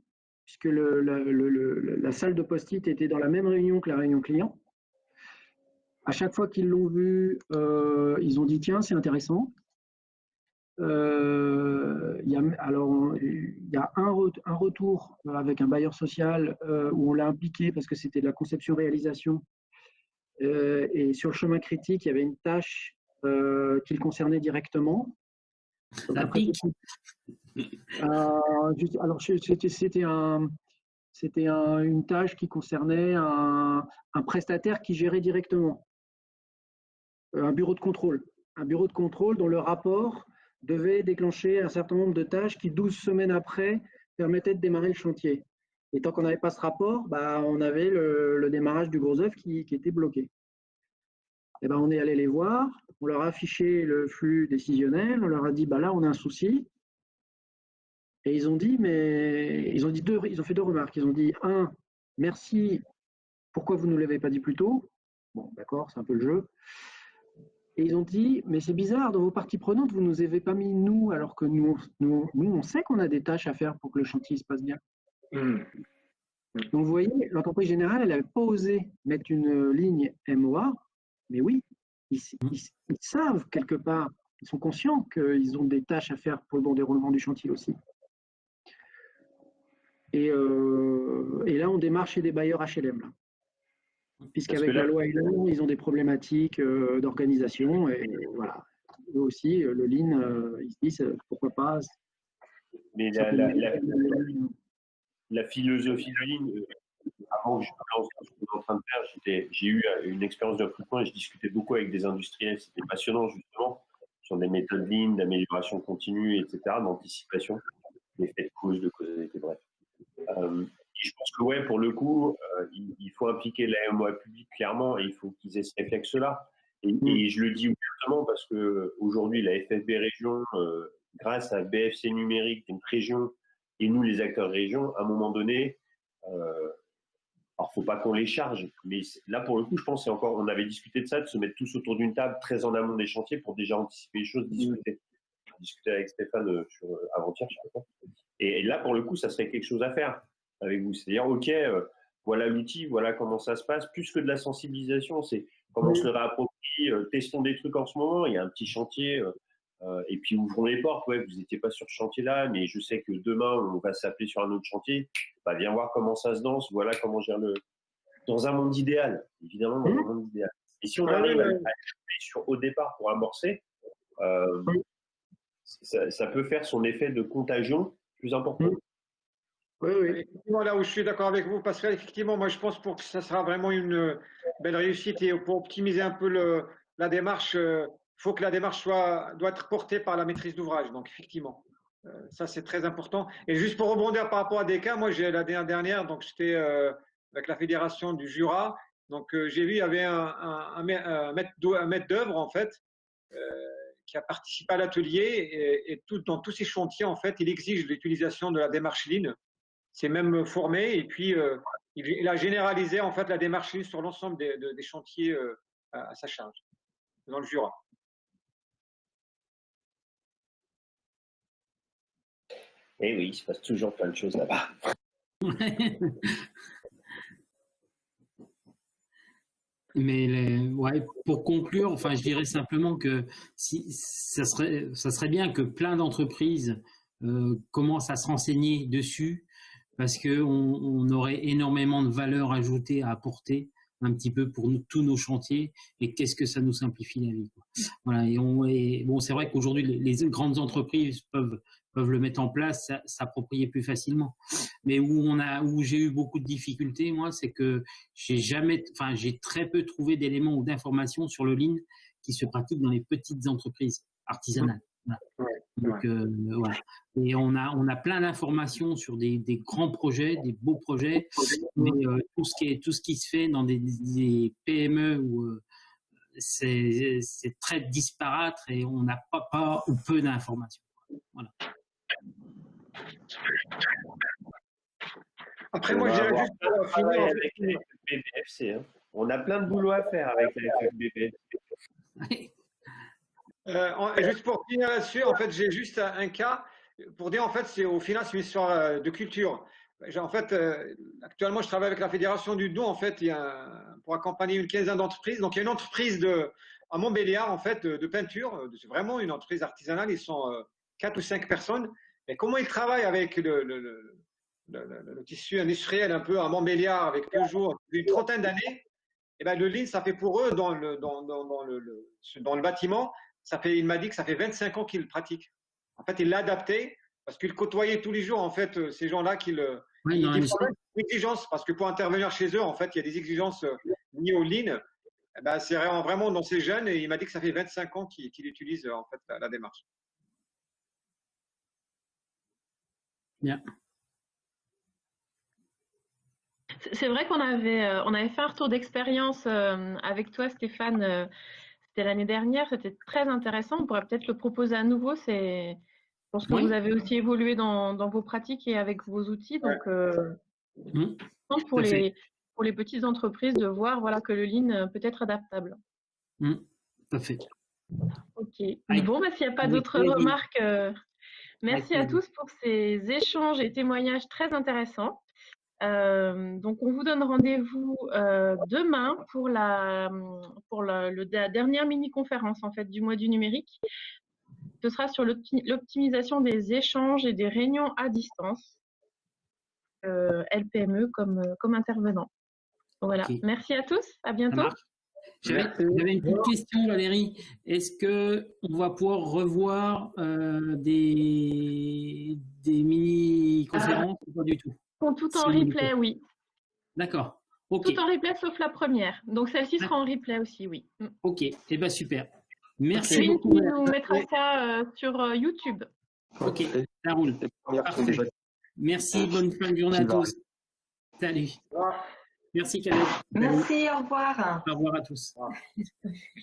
puisque la salle de post-it était dans la même réunion que la réunion client. À chaque fois qu'ils l'ont vu, ils ont dit tiens, c'est intéressant. Il y a un retour avec un bailleur social où on l'a impliqué parce que c'était de la conception-réalisation. Et sur le chemin critique, il y avait une tâche qui le concernait directement. Ça pique. Alors, c'était une tâche qui concernait un prestataire qui gérait directement un bureau de contrôle. Un bureau de contrôle dont le rapport devait déclencher un certain nombre de tâches qui, 12 semaines après, permettaient de démarrer le chantier. Et tant qu'on n'avait pas ce rapport, on avait le démarrage du gros œuvre qui était bloqué. Et on est allé les voir, on leur a affiché le flux décisionnel, on leur a dit là on a un souci. Et ils ont dit, ils ont fait deux remarques. Ils ont dit, merci, pourquoi vous ne nous l'avez pas dit plus tôt? Bon, d'accord, c'est un peu le jeu. Et ils ont dit, mais c'est bizarre, dans vos parties prenantes, vous ne nous avez pas mis nous, alors que nous on sait qu'on a des tâches à faire pour que le chantier se passe bien. Donc vous voyez, l'entreprise générale, elle n'avait pas osé mettre une ligne MOA, mais oui, ils savent quelque part, ils sont conscients qu'ils ont des tâches à faire pour le bon déroulement du chantier aussi. Et là, on démarre chez des bailleurs HLM. Là. Puisqu'avec la loi Elan, ils ont des problématiques d'organisation. Et voilà. Eux aussi, le Lean, ils se disent pourquoi pas. Mais la philosophie du Lean, avant que je me lance dans ce qu'on est en train de faire, j'ai eu une expérience de recrutement et je discutais beaucoup avec des industriels. C'était passionnant, justement, sur des méthodes Lean, d'amélioration continue, etc., d'anticipation, d'effets de causalité, bref. Et je pense que ouais, pour le coup, il faut impliquer la MOA publique clairement et il faut qu'ils aient ce réflexe-là. Et je le dis justement parce que aujourd'hui la FFB région, grâce à BFC numérique, une région, et nous les acteurs région, à un moment donné, alors faut pas qu'on les charge, mais là pour le coup, je pense on avait discuté de ça, de se mettre tous autour d'une table très en amont des chantiers pour déjà anticiper les choses, discuter avec Stéphane avant-hier, je sais pas. Et là pour le coup, ça serait quelque chose à faire avec vous, c'est-à-dire ok. Voilà l'outil, voilà comment ça se passe. Plus que de la sensibilisation, c'est comment on se le réapproprie, testons des trucs en ce moment. Il y a un petit chantier, et puis ouvrons les portes. Ouais, vous n'étiez pas sur ce chantier-là, mais je sais que demain, on va s'appeler sur un autre chantier. Bah, viens voir comment ça se danse. Voilà comment gère dans un monde idéal, évidemment, dans un monde idéal. Et si on arrive à au départ pour amorcer, ça peut faire son effet de contagion plus important. Oui. Là où je suis d'accord avec vous, Pascal, effectivement, moi je pense pour que ça sera vraiment une belle réussite et pour optimiser un peu la démarche, il faut que la démarche doit être portée par la maîtrise d'ouvrage. Donc effectivement, ça c'est très important. Et juste pour rebondir par rapport à des cas, moi j'ai la dernière, donc j'étais avec la fédération du Jura, donc j'ai vu il y avait un maître d'œuvre en fait. Qui a participé à l'atelier et dans tous ces chantiers en fait, il exige l'utilisation de la démarche Lean. C'est même formé et puis il a généralisé en fait la démarche sur l'ensemble des chantiers à sa charge dans le Jura. Et oui, il se passe toujours plein de choses là-bas. Mais ouais, pour conclure, enfin, je dirais simplement que ça serait bien que plein d'entreprises commencent à se renseigner dessus, parce qu'on aurait énormément de valeur ajoutée à apporter un petit peu pour tous nos chantiers, et qu'est-ce que ça nous simplifie la vie, quoi. Voilà, et bon, c'est vrai qu'aujourd'hui, les grandes entreprises peuvent le mettre en place, s'approprier plus facilement. Mais où j'ai eu beaucoup de difficultés, moi, c'est que j'ai très peu trouvé d'éléments ou d'informations sur le Lean qui se pratiquent dans les petites entreprises artisanales. Voilà. Donc, voilà. Et on a plein d'informations sur des grands projets, des beaux projets, mais tout ce qui se fait dans des PME où c'est très disparate et on n'a pas ou peu d'informations. Voilà. Après, moi, je dirais juste pour finir avec la FFBFC. Hein. On a plein de boulot à faire avec la FFBFC. Juste pour finir là-dessus, en fait, j'ai juste un cas pour dire, en fait, au final, c'est une histoire de culture. En fait, actuellement, je travaille avec la Fédération du Don, en fait, pour accompagner une quinzaine d'entreprises. Donc, il y a une entreprise à Montbéliard, en fait, de peinture. C'est vraiment une entreprise artisanale. Ils sont 4 ou 5 personnes. Et comment ils travaillent avec le tissu industriel un peu à Montbéliard, avec toujours une trentaine d'années, et ben, le Lean, ça fait pour eux dans le bâtiment. Il m'a dit que ça fait 25 ans qu'il le pratique. En fait, il l'a adapté parce qu'il côtoyait tous les jours, en fait, ces gens-là il dit exigences, parce que pour intervenir chez eux, en fait, il y a des exigences liées au Lean. Eh ben, c'est vraiment dans ces jeunes, et il m'a dit que ça fait 25 ans qu'il utilise en fait la démarche. Bien. C'est vrai qu'on avait fait un retour d'expérience avec toi, Stéphane. C'était l'année dernière, c'était très intéressant. On pourrait peut-être le proposer à nouveau. Je pense que vous avez aussi évolué dans vos pratiques et avec vos outils. Donc, pour les petites entreprises, de voir que le Lean peut être adaptable. Tout à fait. Ok. Bon, s'il n'y a pas d'autres remarques, merci à tous pour ces échanges et témoignages très intéressants. Donc, on vous donne rendez-vous demain pour la dernière mini-conférence en fait, du mois du numérique. Ce sera sur l'optimisation des échanges et des réunions à distance. LPME comme intervenant. Voilà. Okay. Merci à tous. À bientôt. J'avais une petite question, Valérie. Est-ce qu'on va pouvoir revoir des mini-conférences ou pas du tout? Tout en replay, oui. D'accord. Okay. Tout en replay sauf la première. Donc celle-ci sera en replay aussi, oui. Ok. Eh bien, super. Merci beaucoup. On nous mettra ça sur YouTube. Ok, ça roule. Parfait. Merci, bonne fin de journée à tous. Salut. Merci, Caleb. Merci, au revoir. Au revoir à tous.